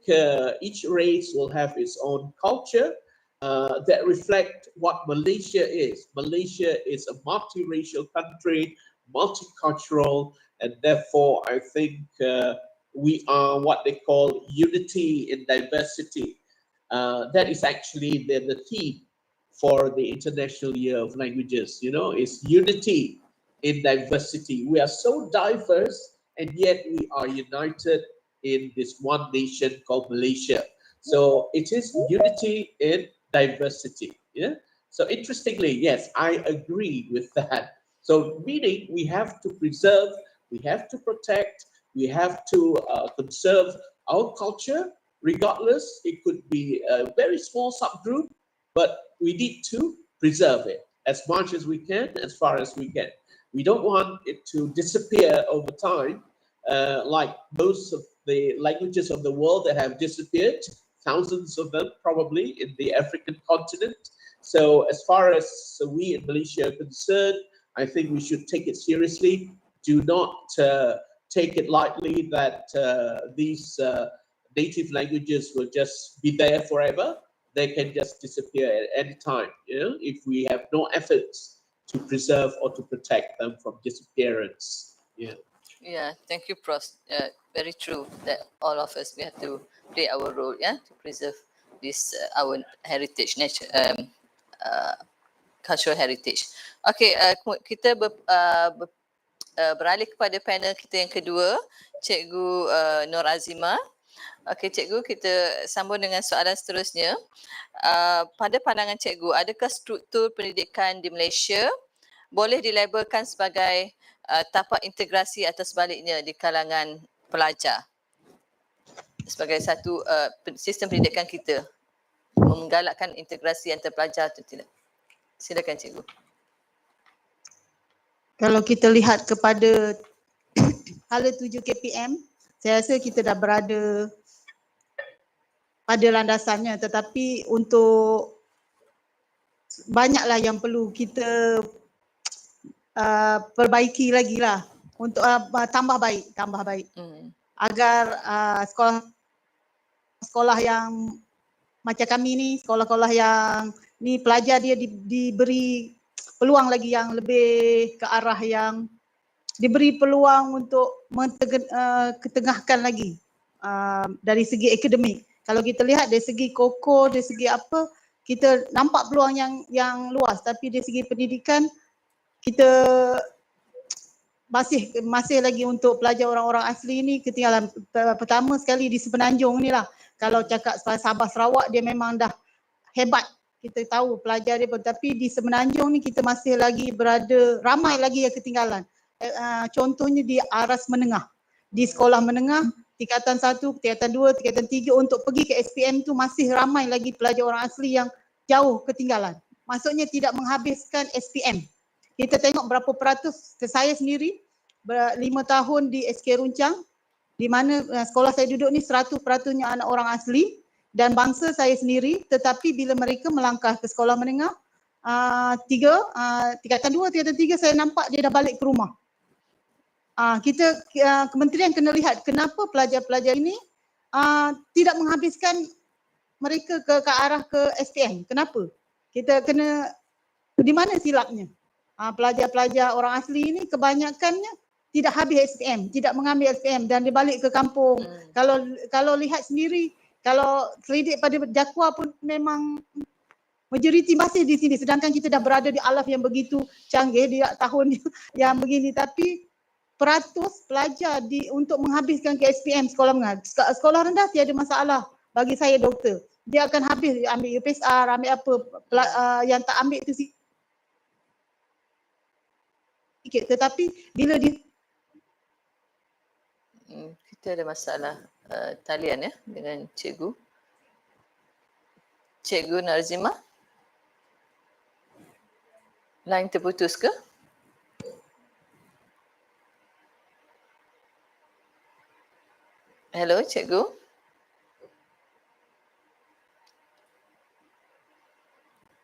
each race will have its own culture that reflect what Malaysia is. Malaysia is a multiracial country, multicultural, and therefore I think we are what they call unity in diversity. That is actually the theme for the International Year of Languages, is unity in diversity. We are so diverse, and yet we are united in this one nation called Malaysia. So it is unity in diversity. Yeah. So interestingly, yes, I agree with that. So meaning we have to preserve, we have to protect, we have to conserve our culture, regardless. It could be a very small subgroup, but we need to preserve it as much as we can, as far as we can. We don't want it to disappear over time, like most of the languages of the world that have disappeared, thousands of them probably in the African continent. So as far as we in Malaysia are concerned, I think we should take it seriously. Do not take it lightly that these native languages will just be there forever. They can just disappear at any time, if we have no efforts to preserve or to protect them from disappearance. Yeah. Yeah, thank you, Prof. Very true that all of us, we have to play our role, to preserve this our heritage, cultural heritage. Okay, kita beralih kepada panel kita yang kedua, Cikgu Nur Azima. Okey, Cikgu, kita sambung dengan soalan seterusnya. Pada pandangan Cikgu, adakah struktur pendidikan di Malaysia boleh dilabelkan sebagai tapak integrasi atau sebaliknya di kalangan pelajar? Sebagai satu sistem pendidikan kita menggalakkan integrasi antara pelajar atau tidak? Silakan, Cikgu. Kalau kita lihat kepada hala 7 KPM, saya rasa kita dah berada pada landasannya, tetapi untuk banyaklah yang perlu kita perbaiki lagi lah untuk tambah baik agar sekolah yang macam kami ni, sekolah-sekolah yang ni pelajar dia diberi peluang lagi yang lebih ke arah yang diberi peluang untuk ketengahkan lagi dari segi akademik. Kalau kita lihat dari segi koko, dari segi apa, kita nampak peluang yang luas, tapi dari segi pendidikan kita masih lagi untuk pelajar orang-orang asli ni ketinggalan. Pertama sekali di Semenanjung ni lah, kalau cakap Sabah Sarawak dia memang dah hebat, kita tahu pelajar dia, tapi di Semenanjung ni kita masih lagi berada, ramai lagi yang ketinggalan. Contohnya di aras menengah, di sekolah menengah, tingkatan 1, tingkatan 2, tingkatan 3 untuk pergi ke SPM tu masih ramai lagi pelajar orang asli yang jauh ketinggalan. Maksudnya tidak menghabiskan SPM. Kita tengok berapa peratus, saya sendiri 5 tahun di SK Runcang, di mana sekolah saya duduk ni 100%-nya anak orang asli dan bangsa saya sendiri, tetapi bila mereka melangkah ke sekolah menengah, tingkatan 2, tingkatan 3 saya nampak dia dah balik ke rumah. Kementerian kena lihat kenapa pelajar-pelajar ini tidak menghabiskan mereka ke arah ke SPM. Kenapa? Kita kena, di mana silapnya? Pelajar-pelajar orang asli ini kebanyakannya tidak habis SPM, tidak mengambil SPM dan dia balik ke kampung. Kalau lihat sendiri, kalau selidik pada Jakwa pun memang majoriti masih di sini, sedangkan kita dah berada di alaf yang begitu canggih di tahun yang begini, tapi peratus pelajar untuk menghabiskan ke SPM sekolah menengah. Sekolah rendah tiada masalah bagi saya, doktor. Dia akan habis, ambil UPSR, ambil apa, yang tak ambil tu sikit. Tetapi bila kita ada masalah talian dengan Cikgu. Cikgu Narzima? Line terputus ke? Hello, Cikgu.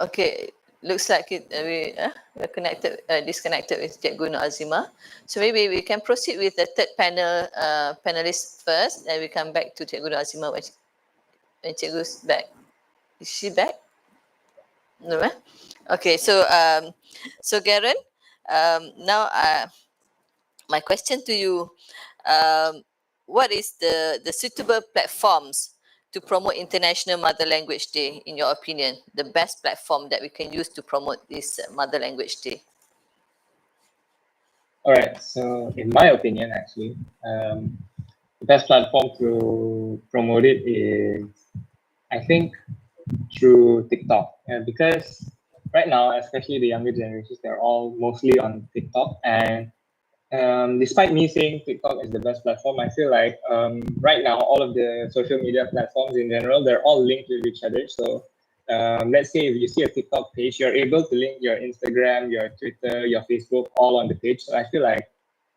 Okay, looks like we're connected, disconnected with Cikgu Nur Azima. So maybe we can proceed with the third panelist first, and we come back to Cikgu Nur Azima when Cikgu's back. Is she back? No, Okay, so Garen, now my question to you. what is the suitable platforms to promote International Mother Language Day, in your opinion? The best platform that we can use to promote this Mother Language Day? All right. So, in my opinion, actually, the best platform to promote it is, I think, through TikTok. Because right now, especially the younger generations, they're all mostly on TikTok. And despite me saying TikTok is the best platform, I feel like right now, all of the social media platforms in general, they're all linked with each other. So let's say if you see a TikTok page, you're able to link your Instagram, your Twitter, your Facebook all on the page. So I feel like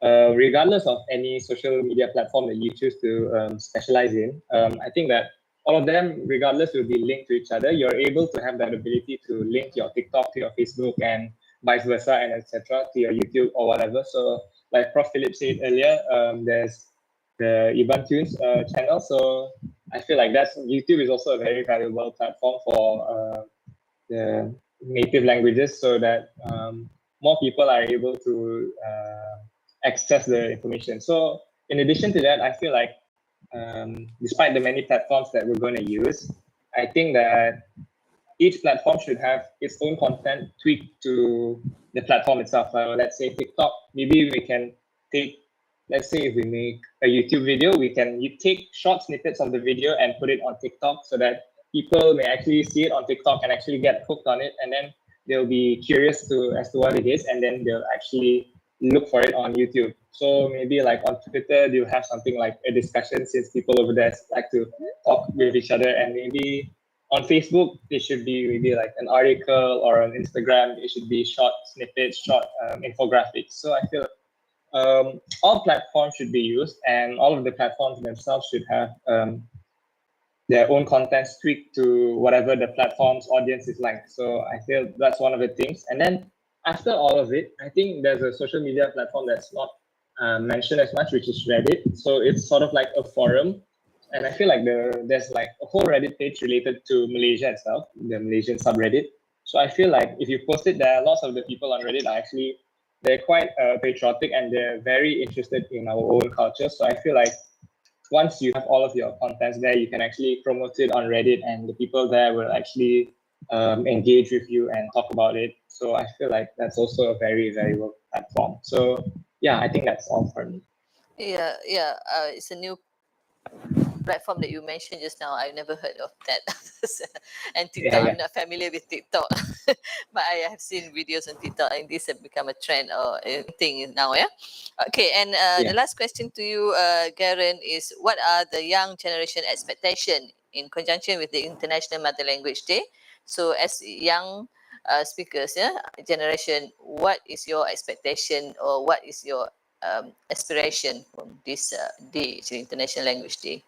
regardless of any social media platform that you choose to specialize in, I think that all of them, regardless, will be linked to each other. You're able to have that ability to link your TikTok to your Facebook and vice versa, and etc. to your YouTube or whatever. So, like Prof. Phillips said earlier, there's the Iban Tunes channel. So I feel like YouTube is also a very valuable platform for the native languages, so that more people are able to access the information. So in addition to that, I feel like despite the many platforms that we're going to use, I think that each platform should have its own content tweaked to the platform itself. Let's say TikTok, maybe we can take, let's say if we make a YouTube video, you take short snippets of the video and put it on TikTok so that people may actually see it on TikTok and actually get hooked on it, and then they'll be curious as to what it is, and then they'll actually look for it on YouTube. So maybe like on Twitter, they'll have something like a discussion, since people over there like to talk with each other, and maybe on Facebook, it should be maybe like an article, or on Instagram, it should be short snippets, short infographics. So I feel all platforms should be used, and all of the platforms themselves should have their own content tweaked to whatever the platform's audience is like. So I feel that's one of the things. And then after all of it, I think there's a social media platform that's not mentioned as much, which is Reddit. So it's sort of like a forum. And I feel like there's like a whole Reddit page related to Malaysia itself, the Malaysian subreddit. So I feel like if you post it there, lots of the people on Reddit are actually, they're quite patriotic, and they're very interested in our own culture. So I feel like once you have all of your contents there, you can actually promote it on Reddit, and the people there will actually engage with you and talk about it. So I feel like that's also a very valuable platform. So yeah, I think that's all for me. Yeah, it's a new platform that you mentioned just now. I've never heard of that. And TikTok, Yeah. I'm not familiar with TikTok, but I have seen videos on TikTok, and this has become a trend or a thing now. Yeah. Okay, and Yeah. the last question to you, Garen, is what are the young generation expectation in conjunction with the International Mother Language Day? So, as young speakers, generation, what is your expectation, or what is your aspiration from this day, International Language Day?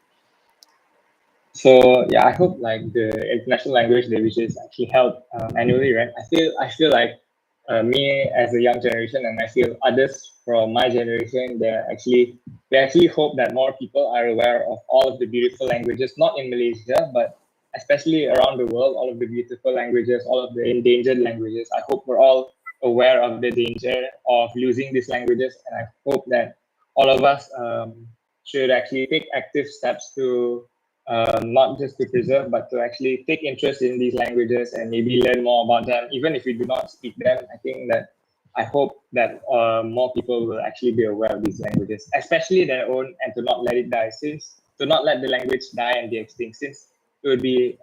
So yeah, I hope like the International Language Day, which is actually held annually, right? I feel like me as a young generation, and I feel others from my generation, they actually hope that more people are aware of all of the beautiful languages, not in Malaysia, but especially around the world, all of the beautiful languages, all of the endangered languages. I hope we're all aware of the danger of losing these languages, and I hope that all of us should actually take active steps to not just to preserve, but to actually take interest in these languages and maybe learn more about them, even if we do not speak them. I hope that more people will actually be aware of these languages, especially their own, and to not let it die, to not let the language die and be extinct, since it would be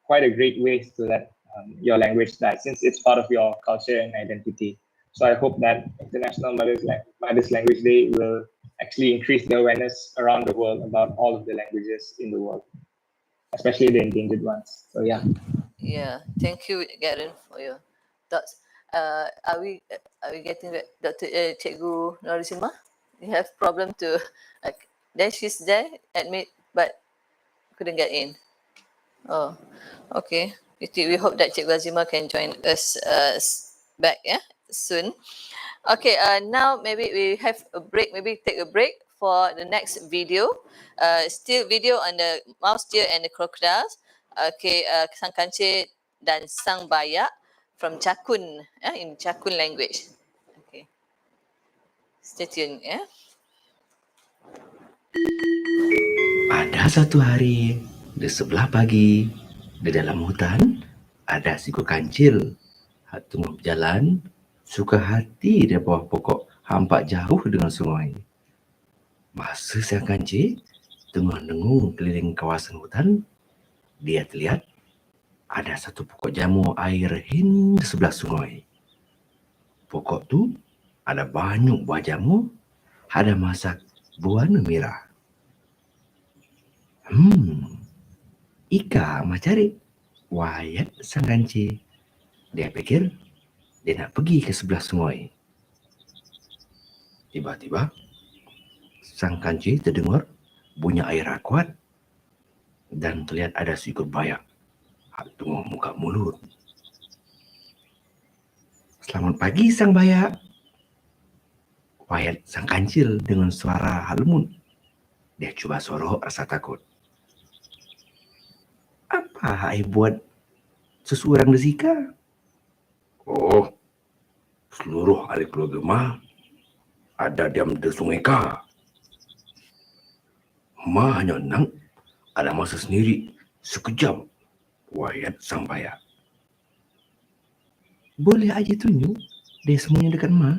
quite a great waste to let your language die, since it's part of your culture and identity. So I hope that International Mother's Language Day will actually increase the awareness around the world about all of the languages in the world, especially the endangered ones. So yeah. Yeah, thank you, Garen, for your thoughts. Are we getting Dr. Cikgu Norizima? You have problem to then she's there admit, but couldn't get in. Oh, okay. We hope that Cikgu Azima can join us back soon. Okay, now maybe we have a break. Maybe take a break for the next video. Still video on the mouse deer and the crocodiles. Okay, Sang Kancil dan Sang Bayak from Jakun, in Jakun language. Okay, stay tuned. Ada satu hari, di sebelah pagi, di dalam hutan, ada si kancil. Hak tengah berjalan, suka hati di bawah pokok, hampak jauh dengan sungai. Masa si kancil tengah dengung keliling kawasan hutan, dia terlihat ada satu pokok jamu air hin di sebelah sungai. Pokok tu ada banyak buah jamu, ada masak berwarna merah. Ika mencari wayat sang kancil. Dia pikir dia nak pergi ke sebelah sungai. Tiba-tiba, sang kancil terdengar bunyi air kuat dan terlihat ada seekor bayak tengah muka mulut. Selamat pagi sang bayak. Wayat sang kancil dengan suara lembut. Dia cuba sorok rasa takut. Apa ai buat seseorang di sika? Oh, seluruh ahli keluarga Ma ada diam di sungai ka. Ma hanya nak ada masa sendiri sekejap. Wayat sang bayak. Boleh aja tunjuk dia semuanya dekat Ma.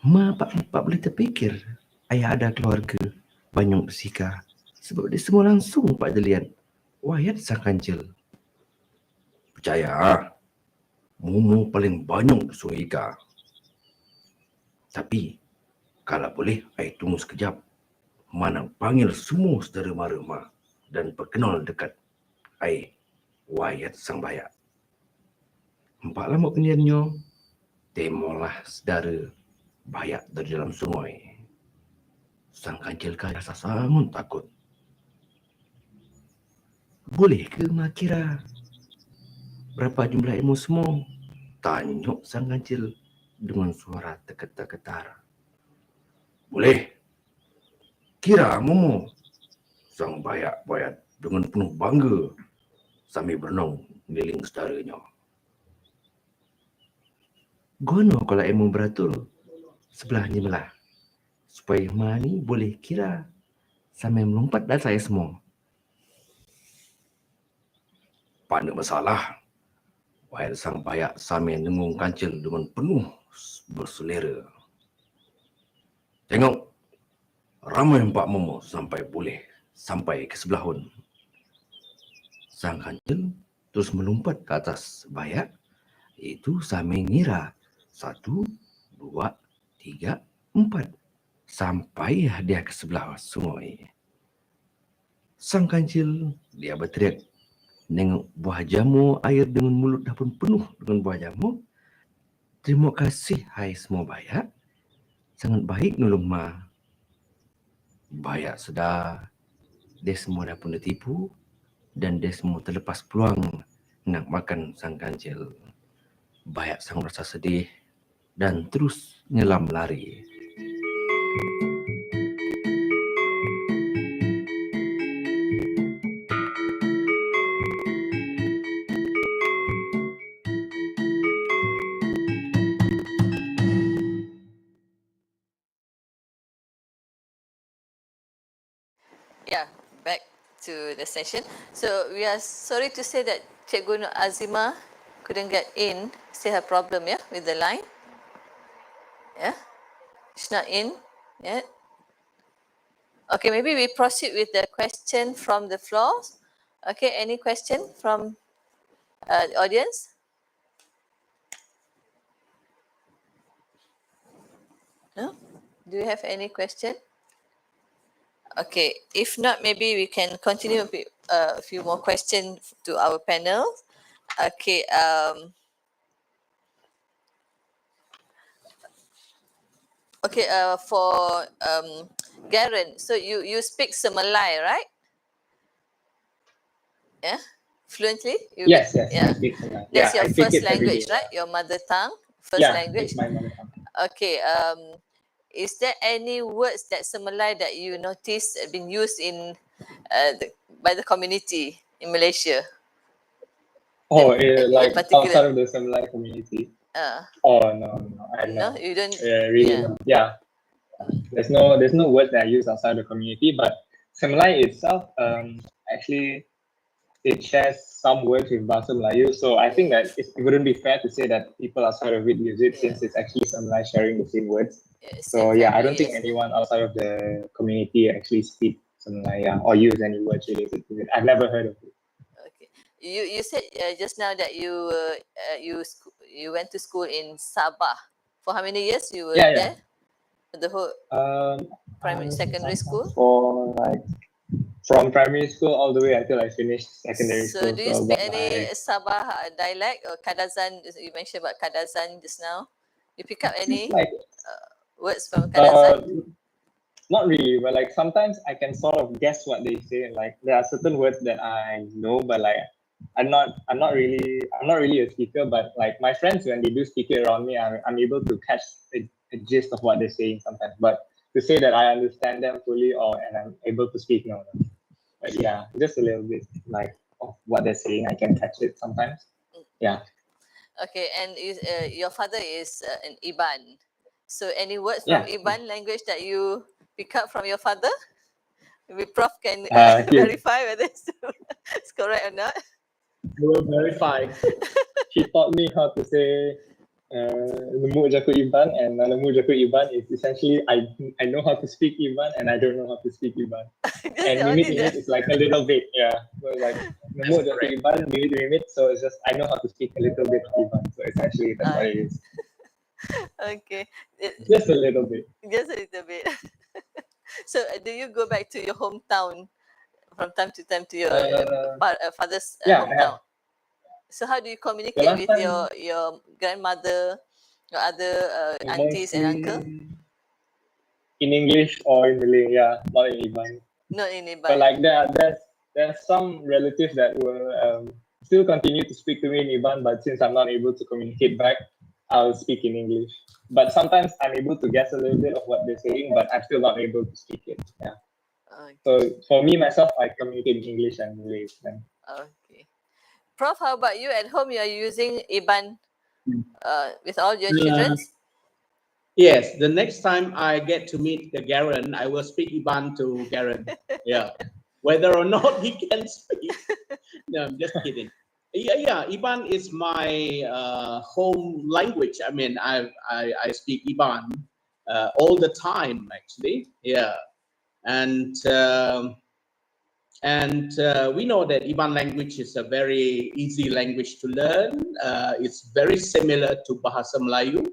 Ma pak boleh terfikir ayah ada keluarga banyak bersika sebab dia semua langsung pak lihat wayat sang kancil. Percaya, Mumu paling banyak di sungai Ika. Tapi, kalau boleh, ai tunggu sekejap. Mana panggil semua saudara mara Ma dan perkenal dekat ai wayat sang bayak. Empat lama kemudiannya, temolah saudara bayak dari dalam sungai. Sang kancil rasa sangat takut. Boleh ke Ma kira berapa jumlah ilmu semua? Tanya sang kancil dengan suara tergetar-getar. Boleh. Kira Momo. Sang bayak-bayak dengan penuh bangga sambil berenang keliling saudaranya. Gono kalau ilmu beratur sebelahnya belah. Supaya Ma ni boleh kira sambil melompat dan saya semua. Pada masalah, wayat sang bayak sambil nengung kancil dengan penuh berselera. Tengok, ramai empat Momo sampai ke sebelah hun. Sang kancil terus melompat ke atas bayak, itu sambil ngira 1, 2, 3, 4 sampai dia ke sebelah sungai. Sang kancil dia berteriak, nengok buah jamu air dengan mulut dah pun penuh dengan buah jamu. Terima kasih hai semua bayak. Sangat baik nolong Ma. Bayak sedar dia semua dah pun ditipu dan dia semua terlepas peluang nak makan sang kancil. Bayak sangat rasa sedih dan terus nyelam lari. Yeah, back to the session. So we are sorry to say that Cikgu Nur Azima couldn't get in. Still have problem, yeah, with the line. Yeah, she's not in yet. Okay, maybe we proceed with the question from the floor. Okay, any question from the audience? No? Do you have any question? Okay, if not, maybe we can continue with a few more questions to our panel. Okay, okay, for Garen, so you speak Semalai, right? Yeah, fluently? Yes, yeah. I speak Malay. That's Yeah, your I speak first it every language, day. right? Your mother tongue, first Yeah, language. it's my mother tongue. Okay, is there any words that Semalai that you notice have been used in by the community in Malaysia? Oh, in like particular? outside of the Malay community. Uh, Oh no, I no, know. you don't. Really Yeah. no. Yeah. There's no words that I use outside the community, but Malay itself, actually, it shares some words with Bahasa Melayu. So I think that it wouldn't be fair to say that people outside of it use it, since it's actually Malay sharing the same words. So yeah, I don't think anyone outside of the community actually speak Malay or use any words related to it. I've never heard of it. Okay. You said just now that you went to school in Sabah. For how many years you were there? The whole secondary school? For like from primary school all the way until I finished secondary school. So do you speak any Sabah dialect or Kadazan? You mentioned about Kadazan just now. You pick up any words from Kadazan? Not really, but like sometimes I can sort of guess what they say. Like there are certain words that I know, but like I'm not really a speaker. But like my friends, when they do speak it around me, I'm able to catch a gist of what they're saying sometimes. But to say that I understand them fully and I'm able to speak, no. But yeah, just a little bit like of what they're saying, I can catch it sometimes. Yeah. Okay, and your father is an Iban. So any words from Iban language that you pick up from your father? Maybe Prof can verify whether it's correct or not. I will verify. She taught me how to say Nemu Jaku Iban, and Nemu Jaku Iban is essentially I know how to speak Iban and I don't know how to speak Iban. And Mimit is like a little bit, So like Nemu Jaku Iban, Mimit, so it's just I know how to speak a little bit of Iban. So it's actually that's what it is. Okay. Just a little bit. Just a little bit. So do you go back to your hometown from time to time to your father's hometown? So how do you communicate with your grandmother, your other aunties and uncle? In English or in Malay, not in Iban. Not in Iban. But like there's some relatives that will still continue to speak to me in Iban, but since I'm not able to communicate back, I'll speak in English. But sometimes I'm able to guess a little bit of what they're saying, but I'm still not able to speak it. Yeah. Okay. So for me myself, I communicate in English and Malay. Okay. Prof, how about you? At home, you are using Iban with all your children? Yes, the next time I get to meet Garen, I will speak Iban to Garen. Yeah, whether or not he can speak. No, I'm just kidding. Yeah, Iban is my home language. I mean, I speak Iban all the time, actually. Yeah, and we know that Iban language is a very easy language to learn. It's very similar to Bahasa Melayu.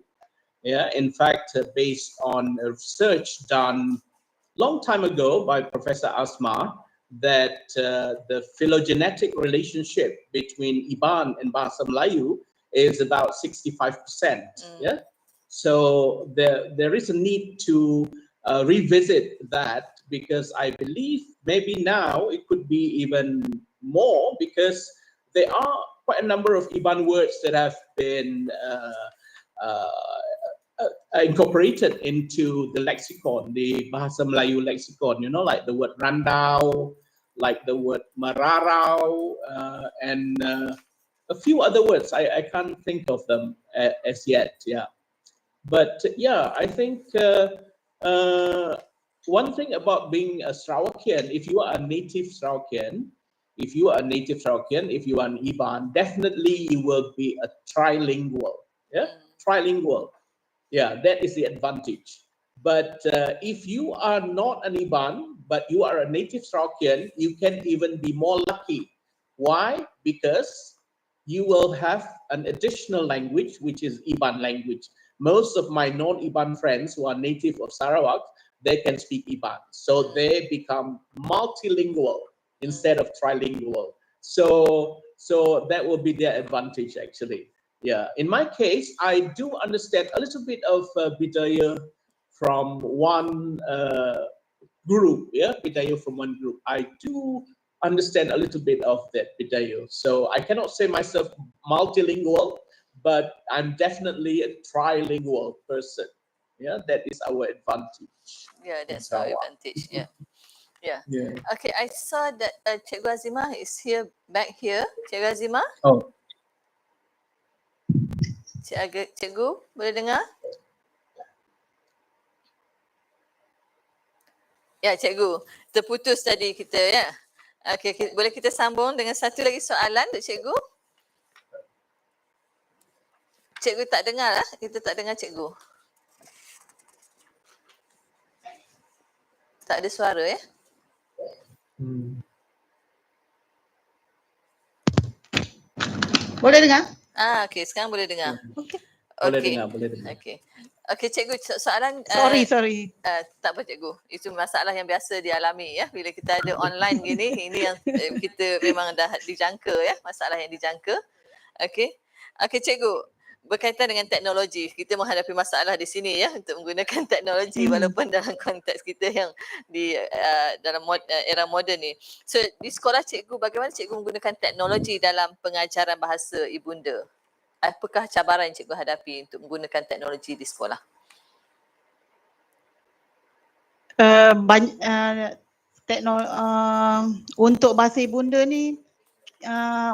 Yeah, in fact, based on a research done long time ago by Professor Asma, that the phylogenetic relationship between Iban and Bahasa Melayu is about 65%. Yeah, so there is a need to revisit that, because I believe maybe now it could be even more, because there are quite a number of Iban words that have been incorporated into the lexicon, the Bahasa Melayu lexicon, like the word randau, like the word mararau, and a few other words. I can't think of them as yet. Yeah. But I think one thing about being a Sarawakian, if you are a native Sarawakian, if you are an Iban, definitely you will be a trilingual. Yeah, trilingual. Yeah, that is the advantage. But if you are not an Iban, but you are a native Sarawakian, you can even be more lucky. Why? Because you will have an additional language, which is Iban language. Most of my non-Iban friends who are native of Sarawak, they can speak Iban. So they become multilingual instead of trilingual. So that will be their advantage, actually. Yeah, in my case, I do understand a little bit of Bidaya from one group. Yeah, Bidaya from one group. I do understand a little bit of that Bidaya. So I cannot say myself multilingual, but I'm definitely a trilingual person. Yeah, that is our advantage. Yeah, that's our advantage. Yeah. Okay, I saw that Cikgu Azimah is back here. Cikgu Azimah? Oh. Cikgu, boleh dengar? Ya, cikgu. Terputus tadi kita ya. Okey, boleh kita sambung dengan satu lagi soalan untuk cikgu? Cikgu tak dengar lah. Kita tak dengar cikgu. Tak ada suara ya. Boleh dengar? Okey, sekarang boleh dengar. Okey. Boleh Okey. dengar, boleh dengar. Okey, cikgu, soalan Sorry. tak apa cikgu. Itu masalah yang biasa dialami ya bila kita ada online gini. Ini yang kita memang dah dijangka ya, masalah yang dijangka. Okey. Okey cikgu, berkaitan dengan teknologi, kita menghadapi masalah di sini ya untuk menggunakan teknologi walaupun dalam konteks kita yang di dalam era moden ni. So di sekolah cikgu, bagaimana cikgu menggunakan teknologi dalam pengajaran bahasa ibunda? Apakah cabaran yang cikgu hadapi untuk menggunakan teknologi di sekolah? Untuk bahasa ibunda ni,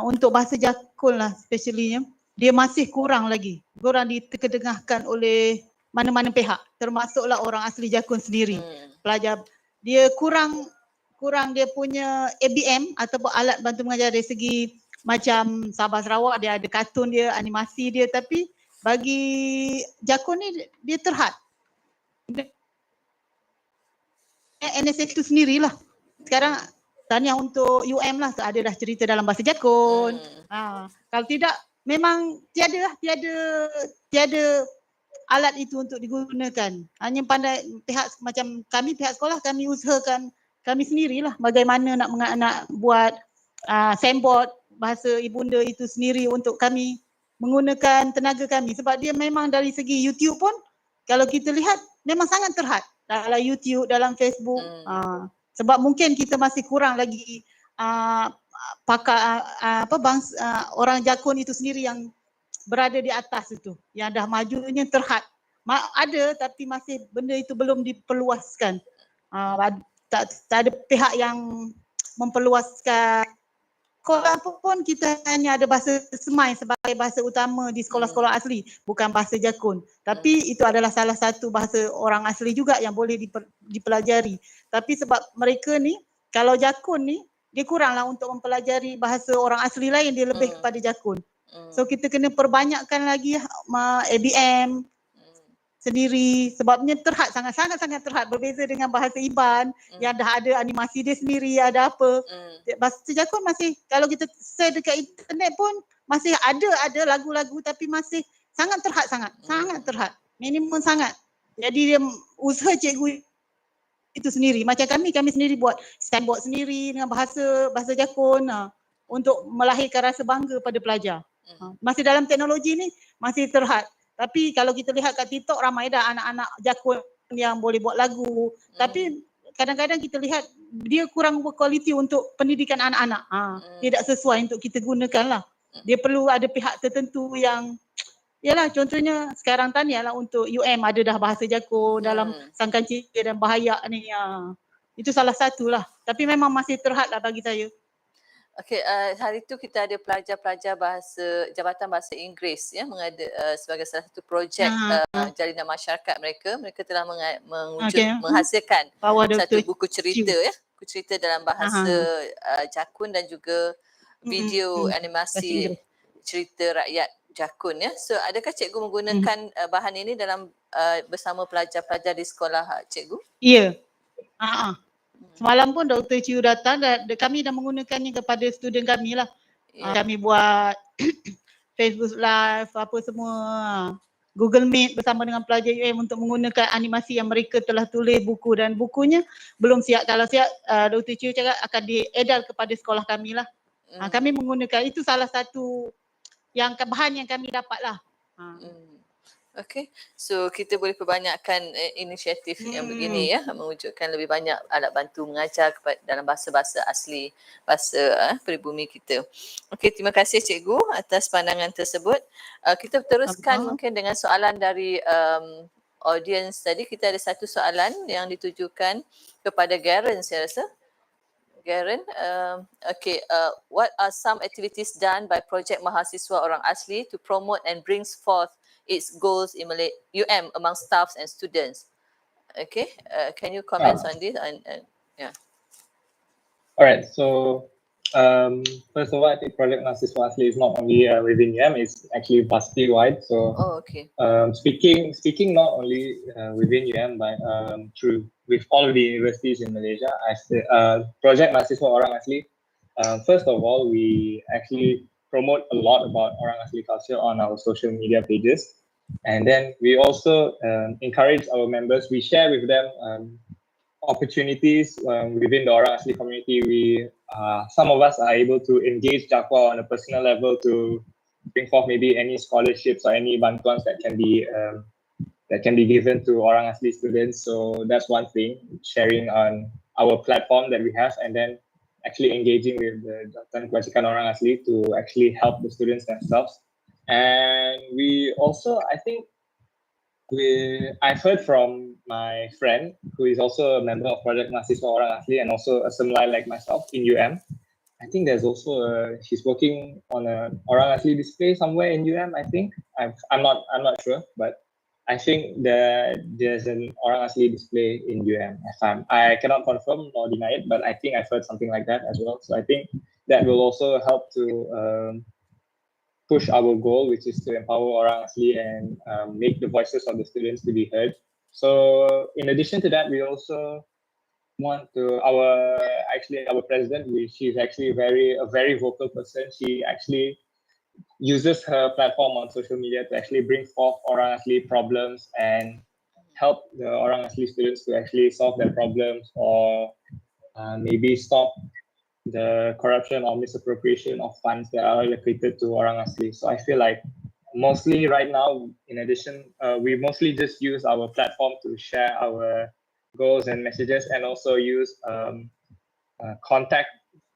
untuk bahasa jakun lah especially, dia masih kurang lagi. Kurang diketengahkan oleh mana-mana pihak, termasuklah orang asli jakun sendiri. Pelajar dia kurang dia punya ABM ataupun alat bantu mengajar dari segi macam Sabah Sarawak, dia ada kartun dia, animasi dia, tapi bagi jakun ni dia terhad. NSS itu sendirilah. Sekarang tahniah untuk UM lah, ada dah cerita dalam bahasa jakun. Kalau tidak, memang tiada alat itu untuk digunakan. Hanya pandai pihak macam kami, pihak sekolah, kami usahakan kami sendirilah bagaimana nak buat sandboard bahasa ibunda itu sendiri untuk kami menggunakan tenaga kami, sebab dia memang dari segi YouTube pun kalau kita lihat memang sangat terhad dalam YouTube, dalam Facebook. Sebab mungkin kita masih kurang lagi orang jakun itu sendiri yang berada di atas itu, yang dah majunya terhad. Ada tapi masih benda itu belum diperluaskan. Tak ada pihak yang memperluaskan. Sekolah pun kita hanya ada bahasa semai sebagai bahasa utama di sekolah-sekolah asli, bukan bahasa jakun. Tapi itu adalah salah satu bahasa orang asli juga yang boleh dipelajari. Tapi sebab mereka ni, kalau jakun ni, dia kuranglah untuk mempelajari bahasa orang asli lain, dia lebih kepada jakun. So kita kena perbanyakkan lagi ABM sendiri, sebabnya terhad, sangat-sangat terhad, berbeza dengan bahasa Iban yang dah ada animasi dia sendiri, ada apa. Bahasa jakun masih, kalau kita search dekat internet pun masih ada lagu-lagu, tapi masih sangat terhad, sangat terhad, minimum sangat. Jadi dia usaha cikgu itu sendiri, macam kami sendiri buat sandboard sendiri dengan bahasa jakun untuk melahirkan rasa bangga pada pelajar. Masih dalam teknologi ni masih terhad. Tapi kalau kita lihat kat TikTok, ramai dah anak-anak jakun yang boleh buat lagu. Tapi kadang-kadang kita lihat dia kurang berkualiti untuk pendidikan anak-anak. Tidak sesuai untuk kita gunakan lah. Dia perlu ada pihak tertentu yang, yalah, contohnya sekarang tahniahlah untuk UM ada dah bahasa jakun dalam Sangkan Cika dan Bahaya ni. Itu salah satulah. Tapi memang masih terhad lah bagi saya. Okey, hari tu kita ada pelajar-pelajar Jabatan Bahasa Inggeris ya, sebagai salah satu projek jalinan masyarakat mereka telah menghasilkan satu buku cerita ya, buku cerita dalam bahasa jakun dan juga video animasi cerita rakyat jakun ya. So adakah cikgu menggunakan bahan ini dalam bersama pelajar-pelajar di sekolah cikgu? Ya. Semalam pun Dr. Chiu datang, kami dah menggunakannya kepada student kami lah. Kami buat Facebook Live, apa semua, Google Meet bersama dengan pelajar UM untuk menggunakan animasi yang mereka telah tulis buku, dan bukunya belum siap. Kalau siap, Dr. Chiu cakap akan diedal kepada sekolah kami lah. Kami menggunakan, itu salah satu yang bahan yang kami dapat lah. Okey, so kita boleh perbanyakkan inisiatif yang begini ya, mewujudkan lebih banyak alat bantu mengajar dalam bahasa-bahasa asli, bahasa peribumi kita. Okey, terima kasih cikgu atas pandangan tersebut. Kita teruskan mungkin dengan soalan dari audience tadi. Kita ada satu soalan yang ditujukan kepada Garen, saya rasa. Garen, what are some activities done by project mahasiswa orang asli to promote and brings forth its goals in UM among staffs and students? Okay, can you comment on this? And yeah. All right. So first of all, I think Project Mahasiswa Asli is not only within UM; it's actually vastly wide. So Okay. speaking not only within UM but through with all of the universities in Malaysia, I say Project Mahasiswa Orang Asli. First of all, we actually promote a lot about Orang Asli culture on our social media pages, and then we also encourage our members. We share with them opportunities within the Orang Asli community. Some of us are able to engage Jakwa on a personal level to bring forth maybe any scholarships or any bantuans that can be given to Orang Asli students. So that's one thing, sharing on our platform that we have, and then actually engaging with the Jabatan Kebajikan Orang Asli to actually help the students themselves. And we also, I think, I've heard from my friend who is also a member of Project Mahasiswa Orang Asli and also a similar like myself in UM. I think there's also she's working on a Orang Asli display somewhere in UM. I think I'm not sure, but I think that there's an Orang Asli display in UM. I cannot confirm nor deny it, but I think I've heard something like that as well. So I think that will also help to push our goal, which is to empower Orang Asli and make the voices of the students to be heard. So in addition to that, we also want to our president, she's actually a very vocal person. She actually uses her platform on social media to actually bring forth Orang Asli problems and help the Orang Asli students to actually solve their problems or maybe stop the corruption or misappropriation of funds that are allocated to Orang Asli. So I feel like mostly right now, in addition, we mostly just use our platform to share our goals and messages, and also use contact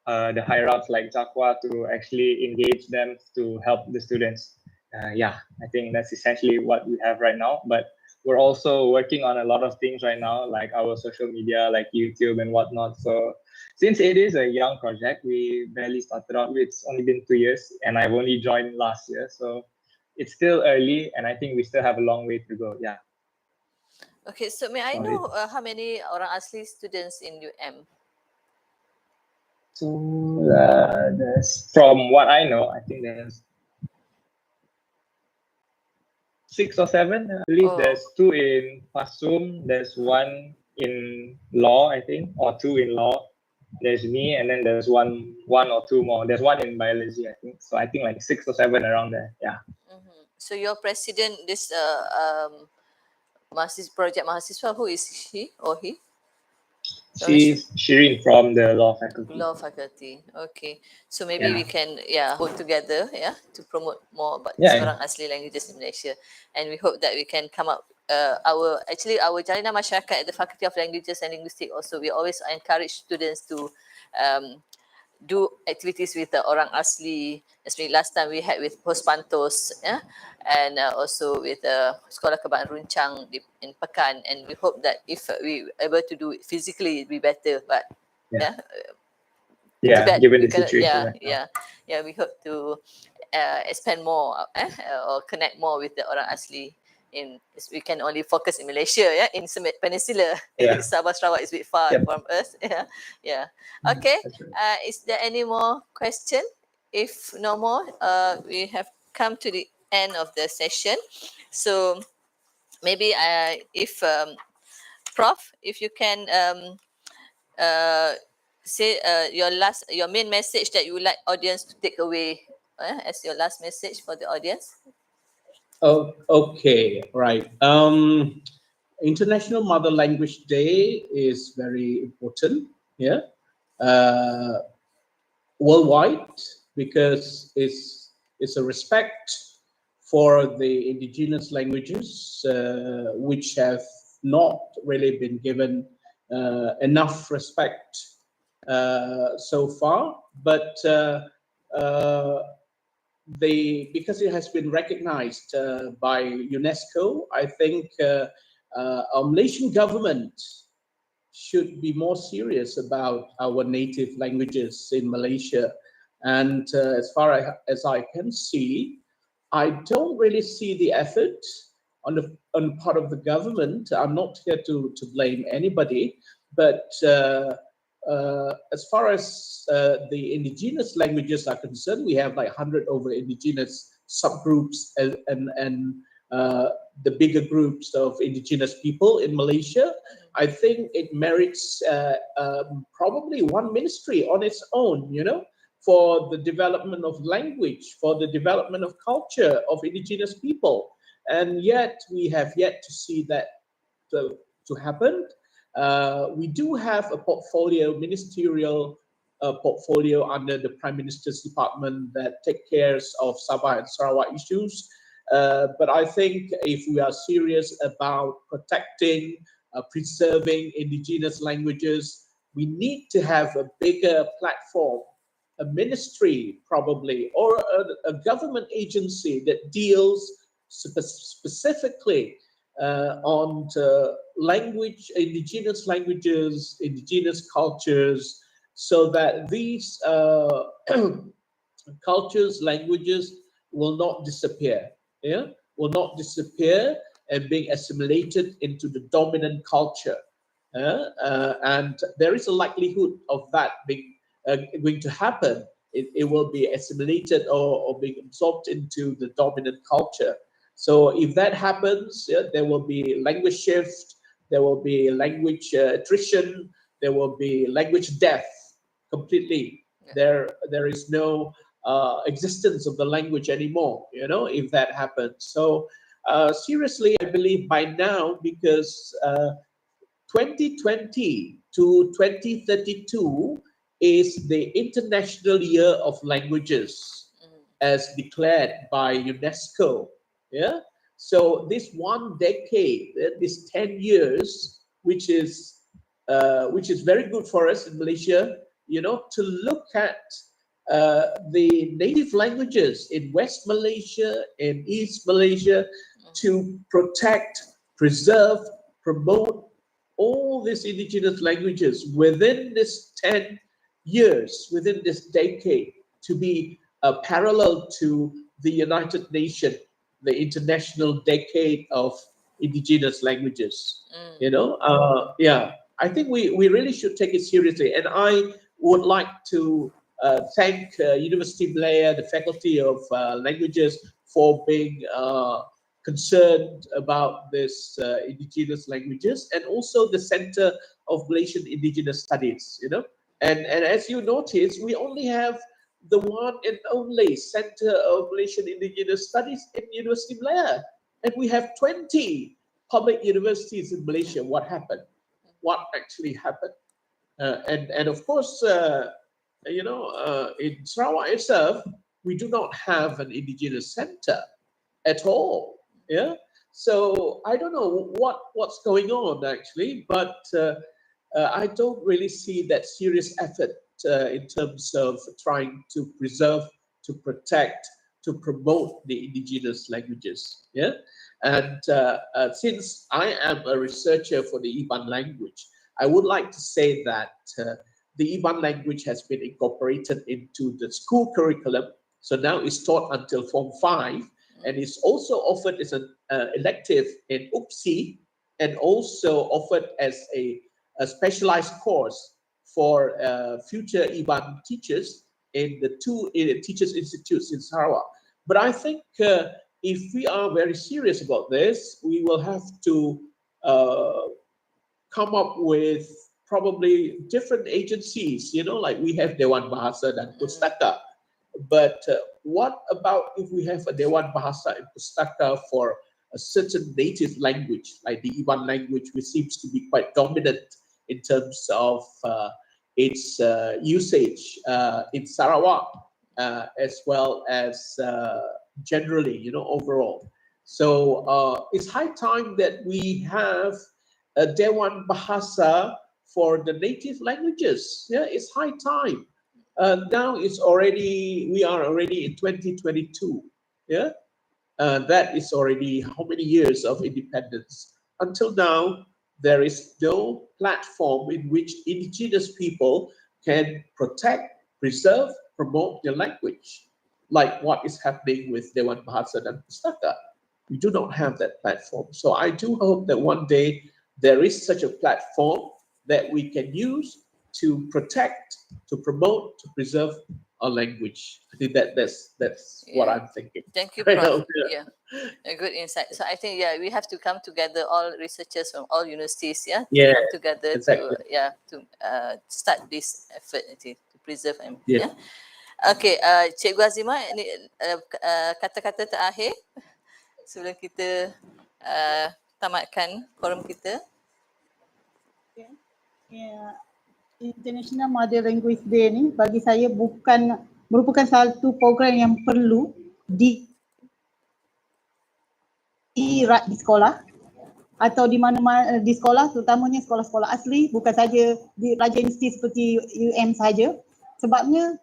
the higher ups like Jakwa to actually engage them to help the students. Yeah, I think that's essentially what we have right now. But we're also working on a lot of things right now, like our social media, like YouTube and whatnot. So since it is a young project, we barely started out. It's only been 2 years, and I've only joined last year. So it's still early, and I think we still have a long way to go. Yeah. Okay, so may I know how many Orang Asli students in UM? So from what I know, I think there's 6 or 7. I believe there's 2 in Pasum, there's 1 in law, I think, or 2 in law. There's me, and then there's one or 2 more. There's 1 in biology, I think. So I think like 6 or 7 around there. Yeah. Mm-hmm. So your president, this project Mahasiswa, who is she or he? She's Shirin from the law faculty. Law faculty. Okay. So maybe we can work together to promote more about Orang Asli languages in Malaysia, and we hope that we can come up our Jalinan Masyarakat at the Faculty of Languages and Linguistics also, we always encourage students to do activities with the Orang Asli, especially last time we had with Pospantos, and also with Sekolah Kebaan Runcang in Pekan, and we hope that if we able to do it physically, it'd be better. But given the situation. We hope to expand more or connect more with the Orang Asli. We can only focus in Malaysia, in Peninsula. Sabah Sarawak is a bit far from us. Okay. Is there any more question? If no more, we have come to the end of the session. So maybe if Prof, if you can say your main message that you would like audience to take away as your last message for the audience. Oh, okay, right. International Mother Language Day is very important, worldwide, because it's a respect for the indigenous languages, which have not really been given enough respect so far, but because it has been recognized by UNESCO, I think our Malaysian government should be more serious about our native languages in Malaysia. And as far as I can see, I don't really see the effort on the part of the government. I'm not here to blame anybody, but as far as the indigenous languages are concerned, we have like 100 over indigenous subgroups and the bigger groups of indigenous people in Malaysia. I think it merits probably one ministry on its own, you know, for the development of language, for the development of culture of indigenous people. And yet we have yet to see that to happen. We do have a portfolio, ministerial portfolio under the Prime Minister's Department that take care of Sabah and Sarawak issues. But I think if we are serious about protecting, preserving indigenous languages, we need to have a bigger platform, a ministry probably, or a government agency that deals specifically on language, indigenous languages, indigenous cultures, so that these cultures, languages will not disappear, will not disappear and being assimilated into the dominant culture. And there is a likelihood of that being going to happen. It will be assimilated or being absorbed into the dominant culture. So if that happens, there will be language shift, there will be language attrition, there will be language death completely. There is no existence of the language anymore, you know, if that happens. So seriously, I believe by now, because 2020 to 2032 is the International Year of Languages as declared by UNESCO. Yeah. So this one decade, this 10 years, which is very good for us in Malaysia, you know, to look at the native languages in West Malaysia and East Malaysia, to protect, preserve, promote all these indigenous languages within this 10 years, within this decade, to be parallel to the United Nations, the International Decade of Indigenous Languages. You know, yeah, I think we really should take it seriously. And I would like to thank Universiti Malaya, the Faculty of Languages, for being concerned about this indigenous languages, and also the Center of Malaysian Indigenous Studies, you know. And as you notice, we only have the one and only Center of Malaysian Indigenous Studies in Universiti Malaya. And we have 20 public universities in Malaysia. What happened? What actually happened? And of course, you know, in Sarawak itself, we do not have an indigenous center at all. Yeah. So I don't know what's going on actually, but I don't really see that serious effort in terms of trying to preserve, to protect, to promote the indigenous languages. Yeah. And since I am a researcher for the Iban language, I would like to say that the Iban language has been incorporated into the school curriculum. So now it's taught until Form 5, and it's also offered as an elective in UPSI, and also offered as a specialized course for future Iban teachers in the two teachers institutes in Sarawak. But I think if we are very serious about this, we will have to come up with probably different agencies, you know, like we have Dewan Bahasa dan Pustaka. But what about if we have a Dewan Bahasa and Pustaka for a certain native language, like the Iban language, which seems to be quite dominant in terms of its usage in Sarawak, as well as generally, you know, overall. So it's high time that we have a Dewan Bahasa for the native languages. Yeah, it's high time. Now it's already, we are already in 2022. Yeah, that is already how many years of independence? Until now, there is no platform in which indigenous people can protect, preserve, promote their language, like what is happening with Dewan Bahasa dan Pustaka. We do not have that platform. So I do hope that one day there is such a platform that we can use to protect, to promote, to preserve our language. I think that's what I'm thinking. Thank you, Right Prof. now, yeah. A good insight. So I think we have to come together, all researchers from all universities, to Yeah, come together exactly. to start this effort to preserve and Yeah. Okay, Cikgu Azimah, ini kata-kata terakhir sebelum kita tamatkan forum kita. Yeah. International Mother Language Day ni bagi saya merupakan satu program yang perlu di sekolah atau di mana-mana di sekolah, terutamanya sekolah-sekolah asli, bukan saja di pelajar universiti seperti UM saja. Sebabnya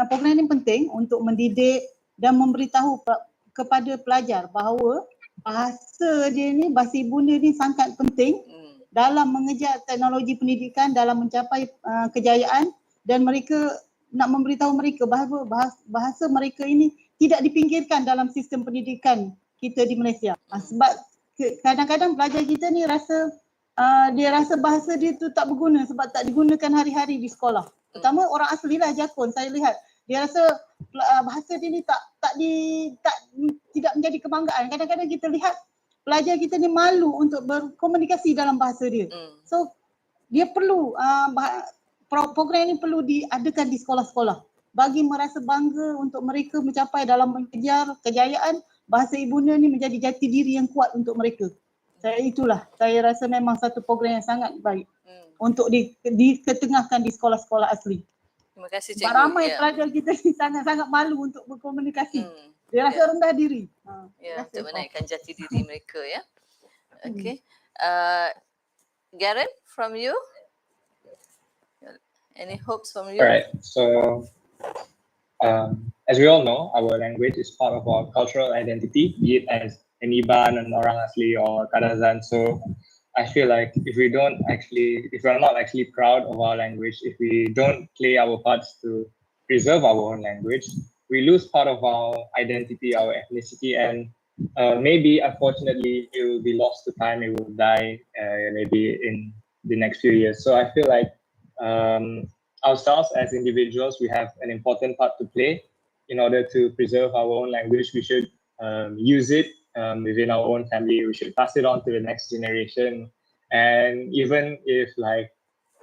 program ini penting untuk mendidik dan memberitahu kepada pelajar bahawa bahasa ibu dia ni sangat penting dalam mengejar teknologi pendidikan, dalam mencapai kejayaan, dan mereka nak memberitahu mereka bahawa bahasa mereka ini tidak dipinggirkan dalam sistem pendidikan kita di Malaysia. Sebab kadang-kadang pelajar kita ni dia rasa bahasa dia tu tak berguna sebab tak digunakan hari-hari di sekolah. Pertama orang asli lah, Jakun, saya lihat dia rasa bahasa dia ni tidak menjadi kebanggaan. Kadang-kadang kita lihat pelajar kita ni malu untuk berkomunikasi dalam bahasa dia. So dia perlu program ini perlu diadakan di sekolah-sekolah bagi merasa bangga untuk mereka mencapai dalam mengejar kejayaan. Bahasa ibunya ni menjadi jati diri yang kuat untuk mereka. Saya rasa memang satu program yang sangat baik untuk diketengahkan di sekolah-sekolah asli. Terima kasih, Cikgu. Cikgu. Ramai pelajar kita ni sangat-sangat malu untuk berkomunikasi. Dia rasa rendah diri. Untuk menaikkan jati diri mereka, ya. Okay. Garen, from you? Any hopes from you? All right. So, as we all know, our language is part of our cultural identity, be it as an Iban, an orang asli, or Kadazan. So, I feel like if we're not actually proud of our language, if we don't play our parts to preserve our own language, we lose part of our identity, our ethnicity, and maybe, unfortunately, it will be lost to time. It will die maybe in the next few years. So I feel like ourselves as individuals, we have an important part to play in order to preserve our own language. We should use it within our own family. We should pass it on to the next generation. And even if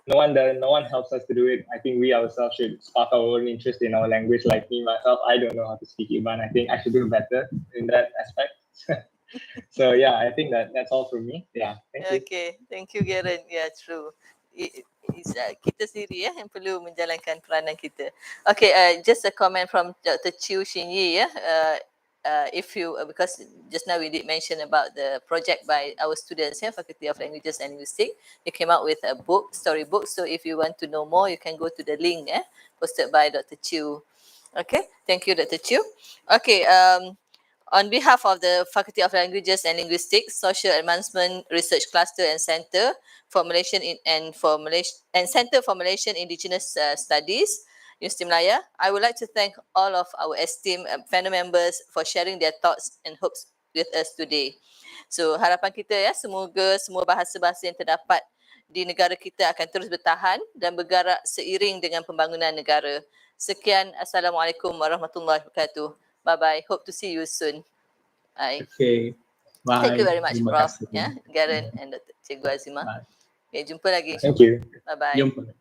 no one helps us to do it, I think we ourselves should spark our own interest in our language. Like me, myself, I don't know how to speak Iban. I think I should do better in that aspect. So yeah, I think that's all from me. Yeah, thank you. Okay, thank you, Garen. Yeah, true. Kita sendiri yang perlu menjalankan peranan kita. Okay, just a comment from Dr. Chiu Xinyi. Because just now we did mention about the project by our students here, Faculty of Languages and Linguistics. They came out with a storybook. So if you want to know more, you can go to the link posted by Dr. Chiu. Okay, thank you, Dr. Chiu. Okay, on behalf of the Faculty of Languages and Linguistics, Social Advancement Research Cluster and Center for Malaysian Center for Malaysian Indigenous Studies, Universiti Malaya, I would like to thank all of our esteemed panel members for sharing their thoughts and hopes with us today. So harapan kita semoga semua bahasa-bahasa yang terdapat di negara kita akan terus bertahan dan bergerak seiring dengan pembangunan negara. Sekian, Assalamualaikum warahmatullahi wabarakatuh. Bye-bye. Hope to see you soon. Bye. Okay. Bye. Thank you very much, Terima Prof. kasih. Garen and Dr. Cikgu Azimah. Okay, jumpa lagi. Thank you. Bye-bye. Jumpa.